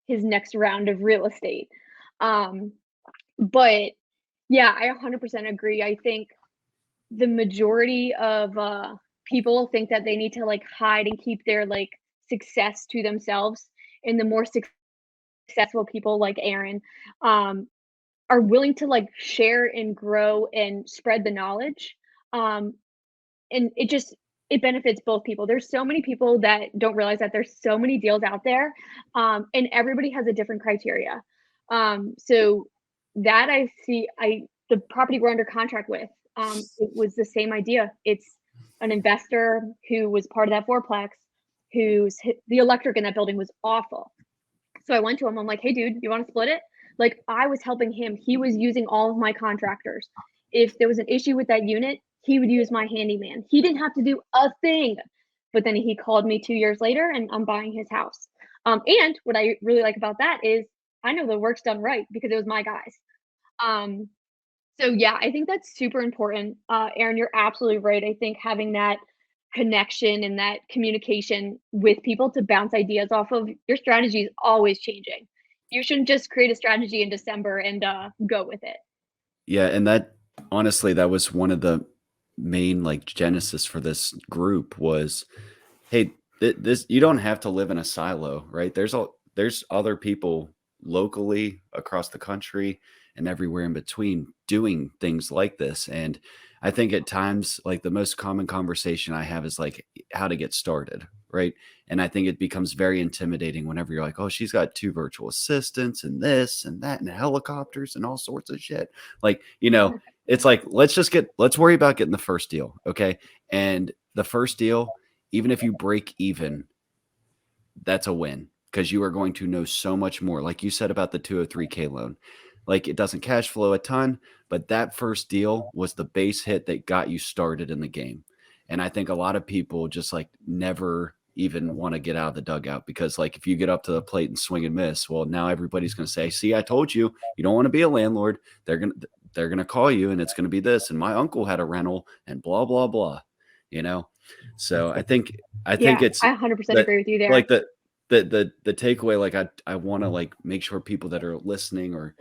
his next round of real estate. But yeah, I 100% agree. I think the majority of people think that they need to like hide and keep their like success to themselves, and the more successful people like Aaron are willing to like share and grow and spread the knowledge, and it benefits both people. There's so many people that don't realize that there's so many deals out there, and everybody has a different criteria. So that the property we're under contract with, it was the same idea. It's an investor who was part of that fourplex, the electric in that building was awful. So I went to him. I'm like, hey, dude, you want to split it? Like, I was helping him. He was using all of my contractors. If there was an issue with that unit, he would use my handyman. He didn't have to do a thing. But then he called me 2 years later, and I'm buying his house. And what I really like about that is I know the work's done right because it was my guys. So yeah, I think that's super important. Aaron, you're absolutely right. I think having that connection and that communication with people to bounce ideas off of, your strategy is always changing. You shouldn't just create a strategy in December and go with it. Yeah, and that honestly, that was one of the main like genesis for this group was, hey, this you don't have to live in a silo, right? There's other people locally across the country and everywhere in between doing things like this. And I think at times, like the most common conversation I have is like how to get started, right? And I think it becomes very intimidating whenever you're like, oh, she's got 2 virtual assistants and this and that and helicopters and all sorts of shit. Like, it's like, let's worry about getting the first deal. Okay. And the first deal, even if you break even, that's a win because you are going to know so much more. Like you said about the 203K loan, like it doesn't cash flow a ton, but that first deal was the base hit that got you started in the game. And I think a lot of people just like never even want to get out of the dugout because like if you get up to the plate and swing and miss, well, now everybody's going to say, see, I told you, you don't want to be a landlord. They're going to call you and it's going to be this. And my uncle had a rental and blah, blah, blah, So I think it's, I 100% agree with you there. Like the takeaway, like I want to like make sure people that are listening or,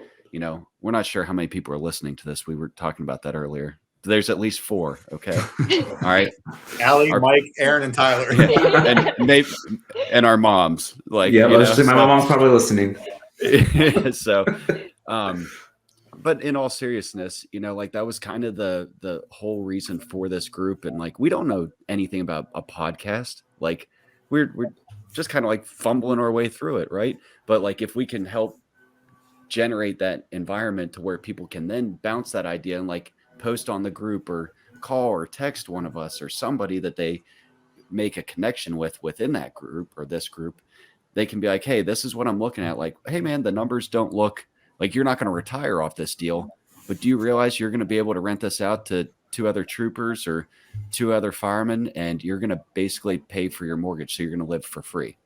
we're not sure how many people are listening to this. We were talking about that earlier. There's at least 4. Okay. All right. Allie, Mike, Aaron, and Tyler. and our moms. Like, yeah, my mom's probably listening. So, but in all seriousness, like that was kind of the whole reason for this group. And like, we don't know anything about a podcast. Like we're just kind of like fumbling our way through it. Right. But like, if we can help generate that environment to where people can then bounce that idea and like post on the group or call or text one of us or somebody that they make a connection within that group or this group, they can be like, hey, this is what I'm looking at. Like, hey man, the numbers don't look like you're not going to retire off this deal, but do you realize you're going to be able to rent this out to 2 other troopers or 2 other firemen and you're going to basically pay for your mortgage. So you're going to live for free.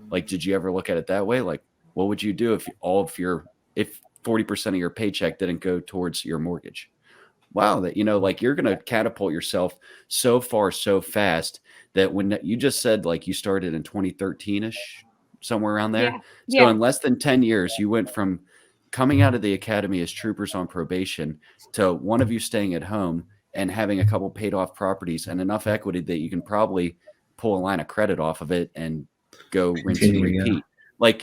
Like, did you ever look at it that way? Like, what would you do if 40% of your paycheck didn't go towards your mortgage? Wow, that like you're going to catapult yourself so far so fast that when you just said like you started in 2013ish, somewhere around there. So in less than 10 years, you went from coming out of the academy as troopers on probation to one of you staying at home and having a couple paid off properties and enough equity that you can probably pull a line of credit off of it and go rinse and repeat. Like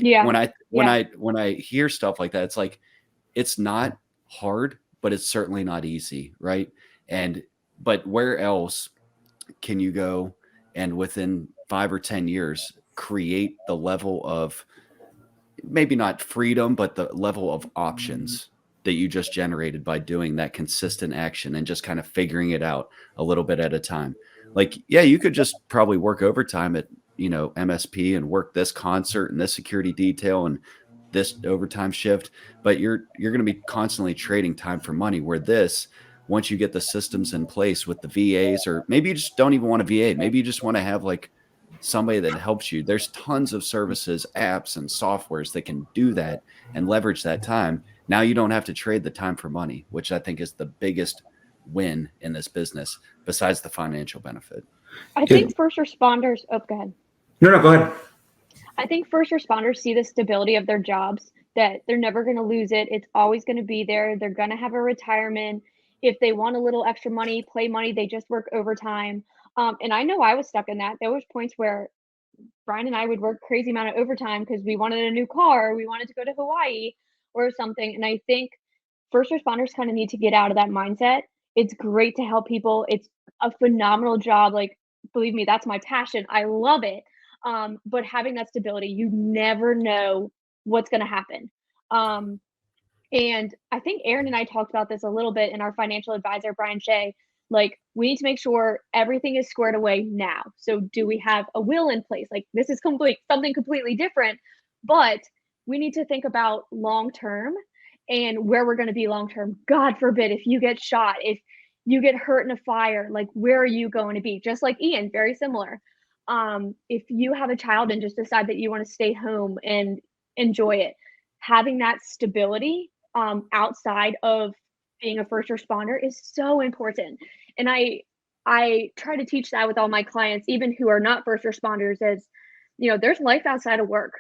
when I hear stuff like that, it's like, it's not hard, but it's certainly not easy. Right. And But where else can you go and within 5 or 10 years create the level of, maybe not freedom, but the level of options that you just generated by doing that consistent action and just kind of figuring it out a little bit at a time? Like, yeah, you could just probably work overtime at, MSP and work this concert and this security detail and this overtime shift, but you're going to be constantly trading time for money. Where this, once you get the systems in place with the VAs, or maybe you just don't even want a VA, maybe you just want to have like somebody that helps you. There's tons of services, apps, and softwares that can do that and leverage that time. Now you don't have to trade the time for money, which I think is the biggest win in this business, besides the financial benefit. I think first responders, oh, go ahead. No, go ahead. I think first responders see the stability of their jobs, that they're never going to lose it. It's always going to be there. They're going to have a retirement. If they want a little extra money, play money, they just work overtime. And I know I was stuck in that. There was points where Brian and I would work crazy amount of overtime because we wanted a new car, we wanted to go to Hawaii or something. And I think first responders kind of need to get out of that mindset. It's great to help people. It's a phenomenal job. Like, believe me, that's my passion. I love it. But having that stability, you never know what's going to happen. And I think Aaron and I talked about this a little bit in our financial advisor, Brian Shea. Like, we need to make sure everything is squared away now. So do we have a will in place? Like, this is something completely different, but we need to think about long term and where we're going to be long term. God forbid if you get shot, if you get hurt in a fire, like, where are you going to be? Just like Ian, very similar. If you have a child and just decide that you want to stay home and enjoy it, having that stability outside of being a first responder is so important. And I try to teach that with all my clients, even who are not first responders, as there's life outside of work.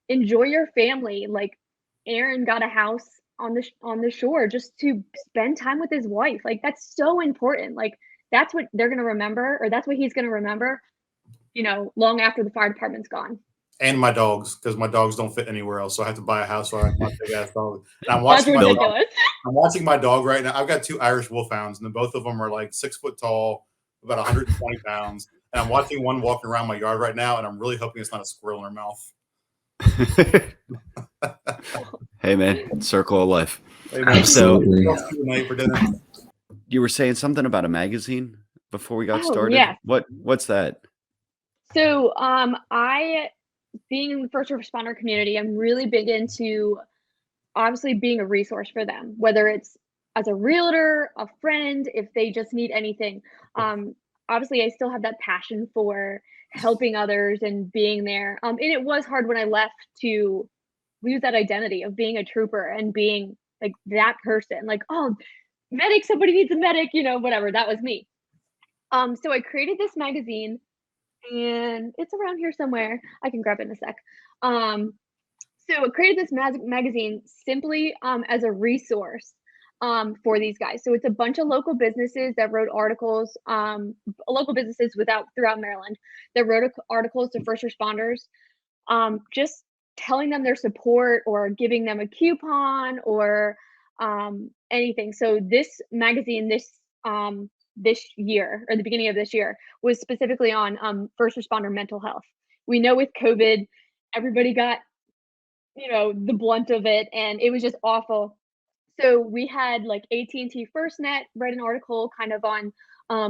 Enjoy your family. Like, Aaron got a house on the shore just to spend time with his wife. Like, that's so important. Like, that's what they're going to remember, or that's what he's going to remember, long after the fire department's gone. And my dogs, because my dogs don't fit anywhere else, so I have to buy a house. So I have my big ass dog. And I'm That's watching ridiculous. I'm watching my dog right now. I've got 2 Irish Wolfhounds, and both of them are like 6 foot tall, about 120 pounds. And I'm watching one walking around my yard right now, and I'm really hoping it's not a squirrel in her mouth. Hey man, circle of life. Hey, man, Absolutely. what else do you night for dinner? You were saying something about a magazine before we got Oh, started. yes. What's that? So, being in the first responder community, I'm really big into obviously being a resource for them, whether it's as a realtor, a friend, if they just need anything. Obviously, I still have that passion for helping others and being there. And it was hard when I left to lose that identity of being a trooper and being like that person, like, oh, medic, somebody needs a medic, whatever. That was me. So I created this magazine, and it's around here somewhere. I can grab it in a sec. So I created this magazine simply as a resource for these guys. So it's a bunch of local businesses that wrote articles, local businesses throughout Maryland that wrote articles to first responders, just telling them their support or giving them a coupon or anything. So this magazine, this year, or the beginning of this year, was specifically on first responder mental health. We know with COVID, everybody got the blunt of it, and it was just awful. So we had like AT&T FirstNet write an article kind of on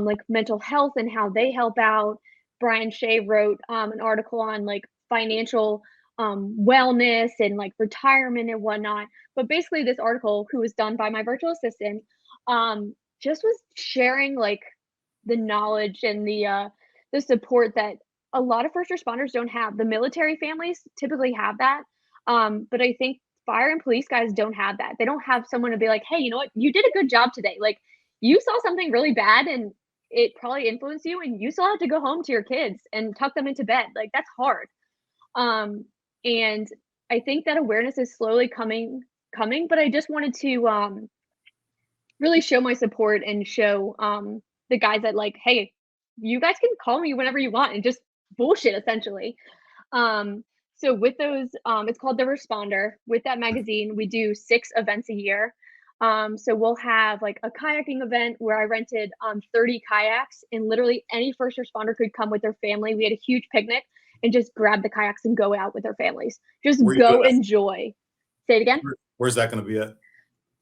like mental health and how they help out. Brian Shea wrote an article on like financial wellness and like retirement and whatnot. But basically this article, who was done by my virtual assistant, just was sharing like the knowledge and the support that a lot of first responders don't have. The military families typically have that. But I think fire and police guys don't have that. They don't have someone to be like, hey, you know what? You did a good job today. Like, you saw something really bad and it probably influenced you, and you still have to go home to your kids and tuck them into bed. Like, that's hard. And I think that awareness is slowly coming, but I just wanted to really show my support and show the guys that, like, hey, you guys can call me whenever you want and just bullshit, essentially. So with those, it's called The Responder. With that magazine, we do 6 events a year. So we'll have like a kayaking event where I rented 30 kayaks, and literally any first responder could come with their family. We had a huge picnic and just grab the kayaks and go out with their families. Just Where you go doing that? enjoy. Say it again. Where's that going to be at?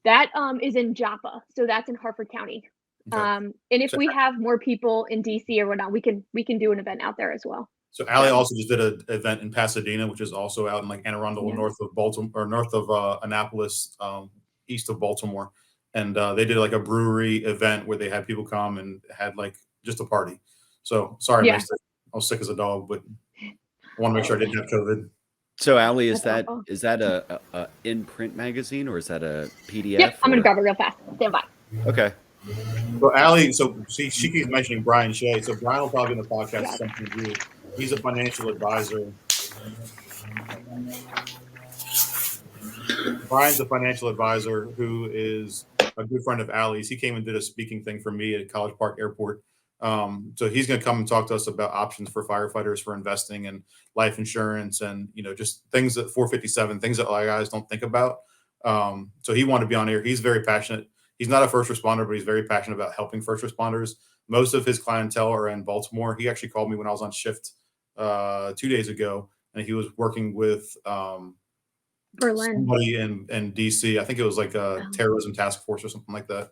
That is in Joppa, so that's in Harford County. Okay. And if So- we have more people in DC or whatnot, we can do an event out there as well. So Allie Yeah. also just did an event in Pasadena, which is also out in like Anne Arundel, Yeah. north of Baltimore, or north of Annapolis, east of Baltimore. And they did like a brewery event where they had people come and had like just a party. So sorry, I Yeah. missed it. I was sick as a dog, but I want to make sure I didn't have COVID. So Allie, is That's that awful. a in print magazine or is that a PDF? Yep, I'm gonna or- grab it real fast. Stand by. Okay. So Allie, so she keeps mentioning Brian Shea. So Brian will probably be in the podcast at some point too. He's a financial advisor. Brian's a financial advisor who is a good friend of Allie's. He came and did a speaking thing for me at College Park Airport. So he's going to come and talk to us about options for firefighters for investing and life insurance and, just things that 457, things that a lot of guys don't think about. So he wanted to be on here. He's very passionate. He's not a first responder, but he's very passionate about helping first responders. Most of his clientele are in Baltimore. He actually called me when I was on shift 2 days ago, and he was working with Berlin. somebody in DC. I think it was like a terrorism task force or something like that.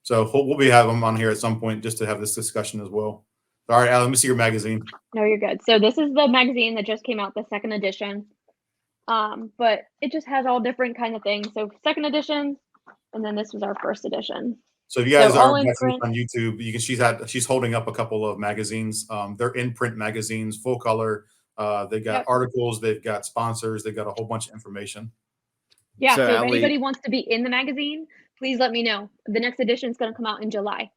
So we'll be having him on here at some point just to have this discussion as well. All right, Allie, let me see your magazine. No, you're good. So this is the magazine that just came out, the second edition. But it just has all different kind of things. So second edition, and then this was our first edition. So if you guys So all are in watching print. on YouTube, you can she's holding up a couple of magazines. They're in print magazines, full color. They've got articles, they've got sponsors, they've got a whole bunch of information. Yeah. So So if Allie- anybody wants to be in the magazine, please let me know. The next edition is going to come out in July.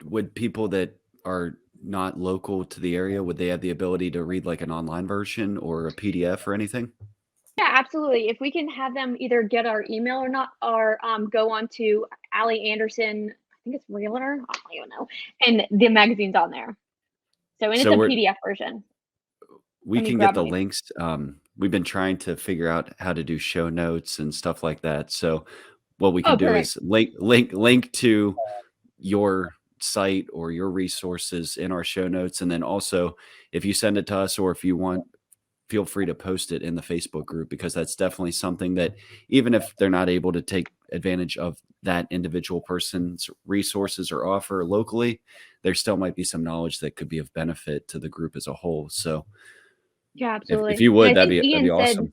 Would people that are not local to the area, would they have the ability to read like an online version or a PDF or anything? Yeah, absolutely. If we can have them either get our email or not, or go on to Aly Anderson, I think it's realtor, I don't even know, and the magazine's on there. So, and it's So a we're- PDF version. We Let me can grab get the my- links. We've been trying to figure out how to do show notes and stuff like that. So what we can do perfect. is link to your site or your resources in our show notes. And then also if you send it to us, or if you want, feel free to post it in the Facebook group, because that's definitely something that even if they're not able to take advantage of that individual person's resources or offer locally, there still might be some knowledge that could be of benefit to the group as a whole. So Yeah, absolutely. if you And would, I that'd think be Ian awesome.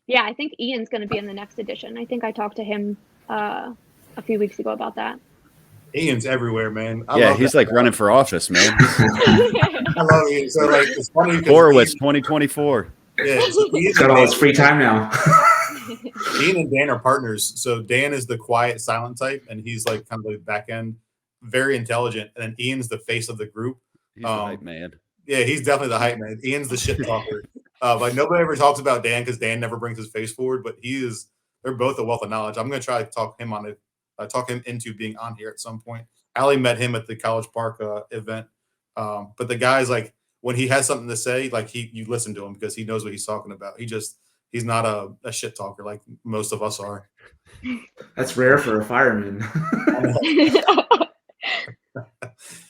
Yeah, I think Ian's going to be in the next edition. I think I talked to him a few weeks ago about that. Ian's everywhere, man. I Yeah, love he's that like guy. running for office, man. I love Ian. So like it's funny because Horowitz 2024. Yeah, so He's got all his free time now. Ian and Dan are partners. So Dan is the quiet, silent type, and he's like kind of the back end, very intelligent. And then Ian's the face of the group. He's the hype man. Yeah, he's definitely the hype man. Ian's the shit talker. But nobody ever talks about Dan because Dan never brings his face forward. But they're both a wealth of knowledge. I'm gonna try to talk him into being on here at some point. Allie met him at the College Park event. But the guy's like, when he has something to say, like you listen to him because he knows what he's talking about. He's not a shit talker like most of us are. That's rare for a fireman.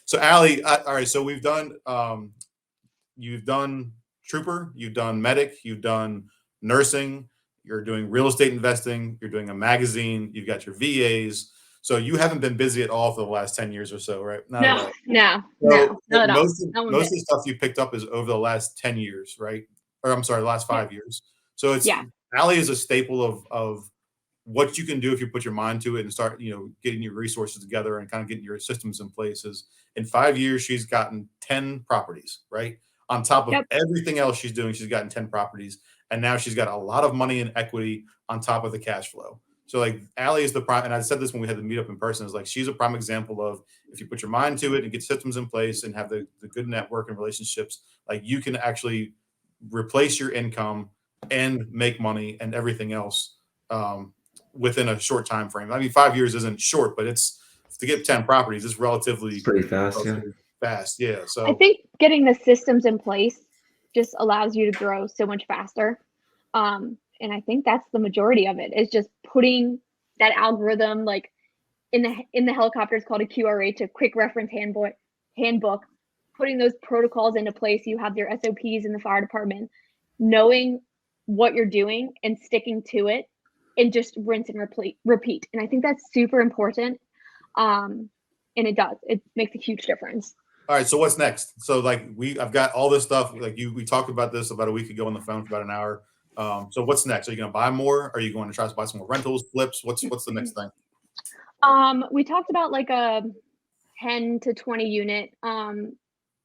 So Allie, all right. So we've done, you've done trooper, you've done medic, you've done nursing, you're doing real estate investing, you're doing a magazine, you've got your VAs. So you haven't been busy at all for the last 10 years or so, right? Not at all. No, So not at all. most of the stuff you picked up is over the last 10 years, right? Or I'm sorry, the last 5 years. So Allie is a staple of what you can do if you put your mind to it and start, getting your resources together and kind of getting your systems in place. Is in 5 years, she's gotten 10 properties, right? On top of everything else she's doing, she's gotten 10 properties. And now she's got a lot of money in equity on top of the cash flow. So like Allie is the prime, and I said this when we had the meetup in person, is like she's a prime example of if you put your mind to it and get systems in place and have the good network and relationships, like you can actually replace your income and make money and everything else within a short time frame. I mean, 5 years isn't short, but it's to get 10 properties, it's relatively pretty fast. Fast, yeah. So I think getting the systems in place just allows you to grow so much faster. And I think that's the majority of it, is just putting that algorithm, like in the helicopter, it's called a QRH, a quick reference handbook, putting those protocols into place. You have your SOPs in the fire department, knowing what you're doing and sticking to it, and just rinse and repeat. And I think that's super important. And it makes a huge difference. All right. So what's next? So like I've got all this stuff. Like we talked about this about a week ago on the phone for about an hour. So what's next? Are you going to buy more? Are you going to try to buy some more rentals, flips? What's the next thing? We talked about like a 10 to 20 unit.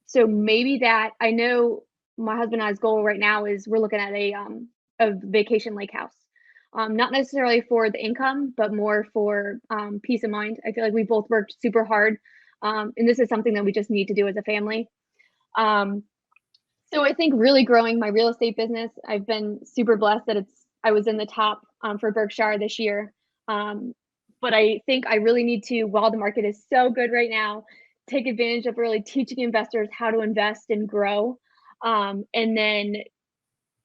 So maybe that, I know my husband and I's goal right now is we're looking at a vacation lake house. Not necessarily for the income, but more for peace of mind. I feel like we both worked super hard. And this is something that we just need to do as a family. So I think really growing my real estate business, I've been super blessed that I was in the top for Berkshire this year. But I think I really need to, while the market is so good right now, take advantage of really teaching investors how to invest and grow. And then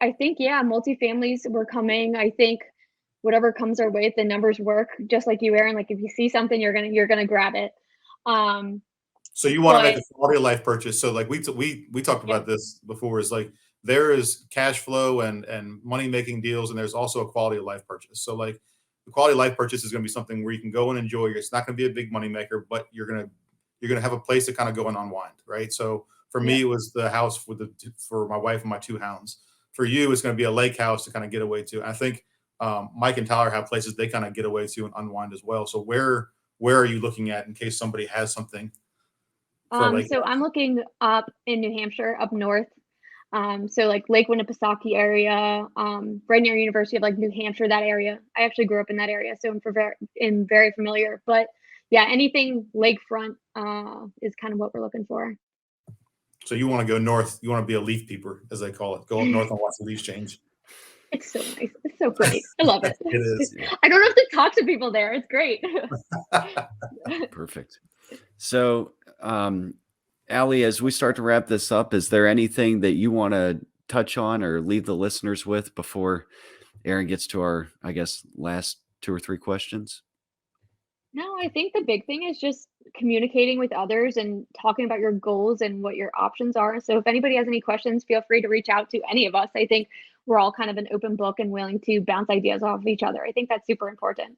I think, yeah, multifamilies were coming. I think whatever comes our way, if the numbers work, just like you, Aaron, like if you see something, you're gonna grab it. So you want to make a quality of life purchase. So like we talked about this before, is like there is cash flow and money making deals, and there's also a quality of life purchase. So like the quality of life purchase is going to be something where you can go and enjoy. It's not going to be a big money maker, but you're going to have a place to kind of go and unwind, right? So for me, it was the house for my wife and my 2 hounds. For you, it's going to be a lake house to kind of get away to. And I think Mike and Tyler have places they kind of get away to and unwind as well. So where are you looking at in case somebody has something? So I'm looking up in New Hampshire, up north. So like Lake Winnipesaukee area, right near University of like New Hampshire, that area. I actually grew up in that area, so I'm very familiar. But yeah, anything lakefront is kind of what we're looking for. So you want to go north. You want to be a leaf peeper, as they call it. Go up north and watch the leaves change. It's so nice. It's so great. I love it. It is. I don't have to talk to people there. It's great. Perfect. So, Allie, as we start to wrap this up, is there anything that you want to touch on or leave the listeners with before Aaron gets to our, I guess, last 2 or 3 questions? No, I think the big thing is just communicating with others and talking about your goals and what your options are. So if anybody has any questions, feel free to reach out to any of us. I think we're all kind of an open book and willing to bounce ideas off of each other. I think that's super important.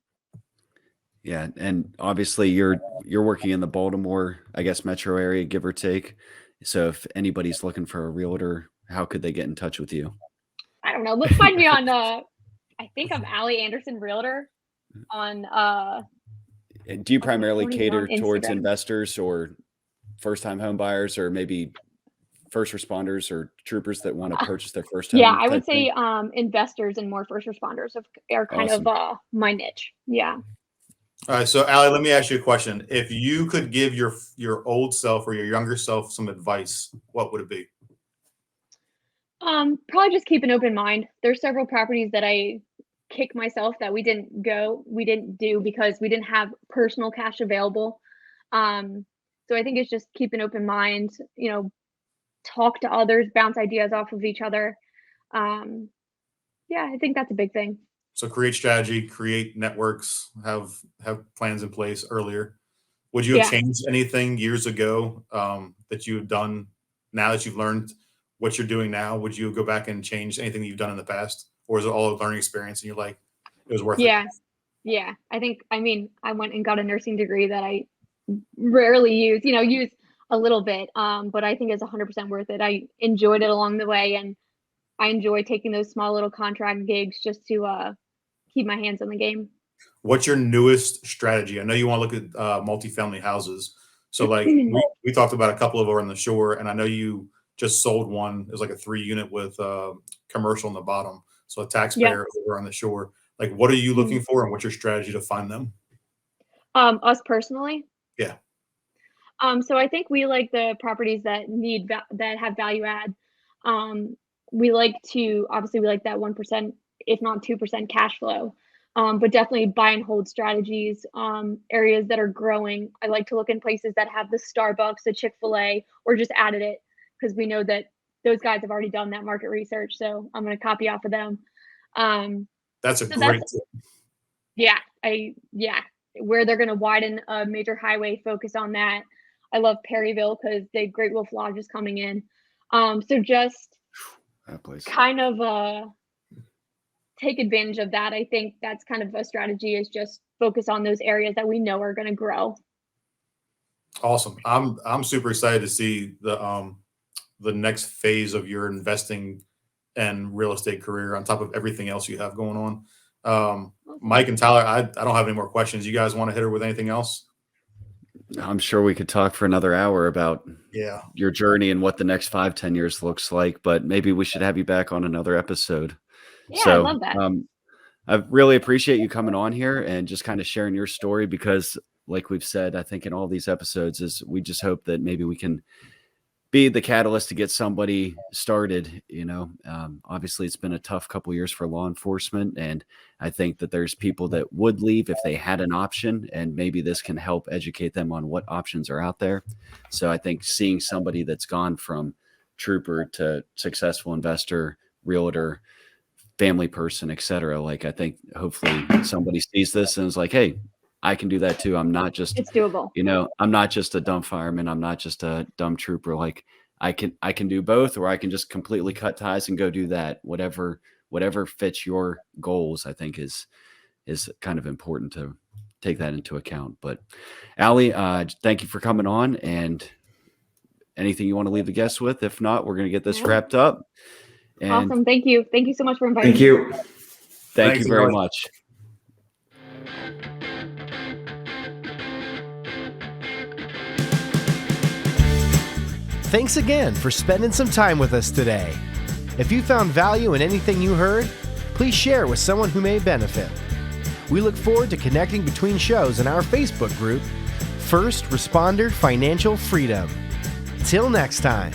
Yeah, and obviously you're working in the Baltimore, I guess, metro area, give or take. So if anybody's looking for a realtor, how could they get in touch with you? I don't know. Let's find me on I think I'm Aly Anderson Realtor on Do you primarily cater on towards Instagram. investors or first-time home buyers, or maybe first responders or troopers that want to purchase their first home? Yeah, I would say investors and more first responders are kind Awesome. of my niche. Yeah. All right, so Allie, let me ask you a question. If you could give your old self or your younger self some advice, what would it be? Probably just keep an open mind. There's several properties that I kick myself that we didn't do because we didn't have personal cash available. So I think it's just keep an open mind, talk to others, bounce ideas off of each other. Yeah, I think that's a big thing. So create strategy, create networks, have plans in place earlier. Would you have changed anything years ago that you have done now that you've learned what you're doing now? Would you go back and change anything that you've done in the past? Or is it all a learning experience and you're like, it was worth it? Yeah. I went and got a nursing degree that I rarely use a little bit, but I think it's 100% worth it. I enjoyed it along the way, and I enjoy taking those small little contract gigs just to keep my hands on the game. What's your newest strategy? I know you want to look at multifamily houses. So like we talked about a couple of over on the shore, and I know you just sold one. It was like a 3-unit with commercial on the bottom. So a taxpayer over on the shore. Like, what are you looking for, and what's your strategy to find them? Us personally? Yeah. So I think we like the properties that that have value add. We like that 1%, if not 2% cash flow. But definitely buy and hold strategies, areas that are growing. I like to look in places that have the Starbucks, the Chick-fil-A, or just added it, because we know that those guys have already done that market research. So I'm going to copy off of them. That's a So great that's tip. where they're going to widen a major highway, focus on that. I love Perryville because the Great Wolf Lodge is coming in. So just That place. kind of take advantage of that. I think that's kind of a strategy, is just focus on those areas that we know are going to grow. Awesome. I'm super excited to see the next phase of your investing and real estate career on top of everything else you have going on. Mike and Tyler, I don't have any more questions. You guys want to hit her with anything else? I'm sure we could talk for another hour about your journey and what the next 5-10 years looks like, but maybe we should have you back on another episode. Yeah, So, I love that. I really appreciate you coming on here and just kind of sharing your story, because like we've said, I think in all these episodes, is we just hope that maybe we can be the catalyst to get somebody started. Obviously it's been a tough couple years for law enforcement, and I think that there's people that would leave if they had an option, and maybe this can help educate them on what options are out there. So I think seeing somebody that's gone from trooper to successful investor, realtor, family person, etc., like, I think hopefully somebody sees this and is like, hey, I can do that too. I'm not just, It's doable. I'm not just a dumb fireman. I'm not just a dumb trooper. Like, I can do both, or I can just completely cut ties and go do that. Whatever fits your goals, I think is kind of important to take that into account. But Allie, thank you for coming on, and anything you want to leave the guests with? If not, we're going to get this wrapped up. And Awesome. Thank you. Thank you so much for inviting me. Thank you. Thank you very much. Thanks again for spending some time with us today. If you found value in anything you heard, please share with someone who may benefit. We look forward to connecting between shows in our Facebook group, First Responder Financial Freedom. Till next time.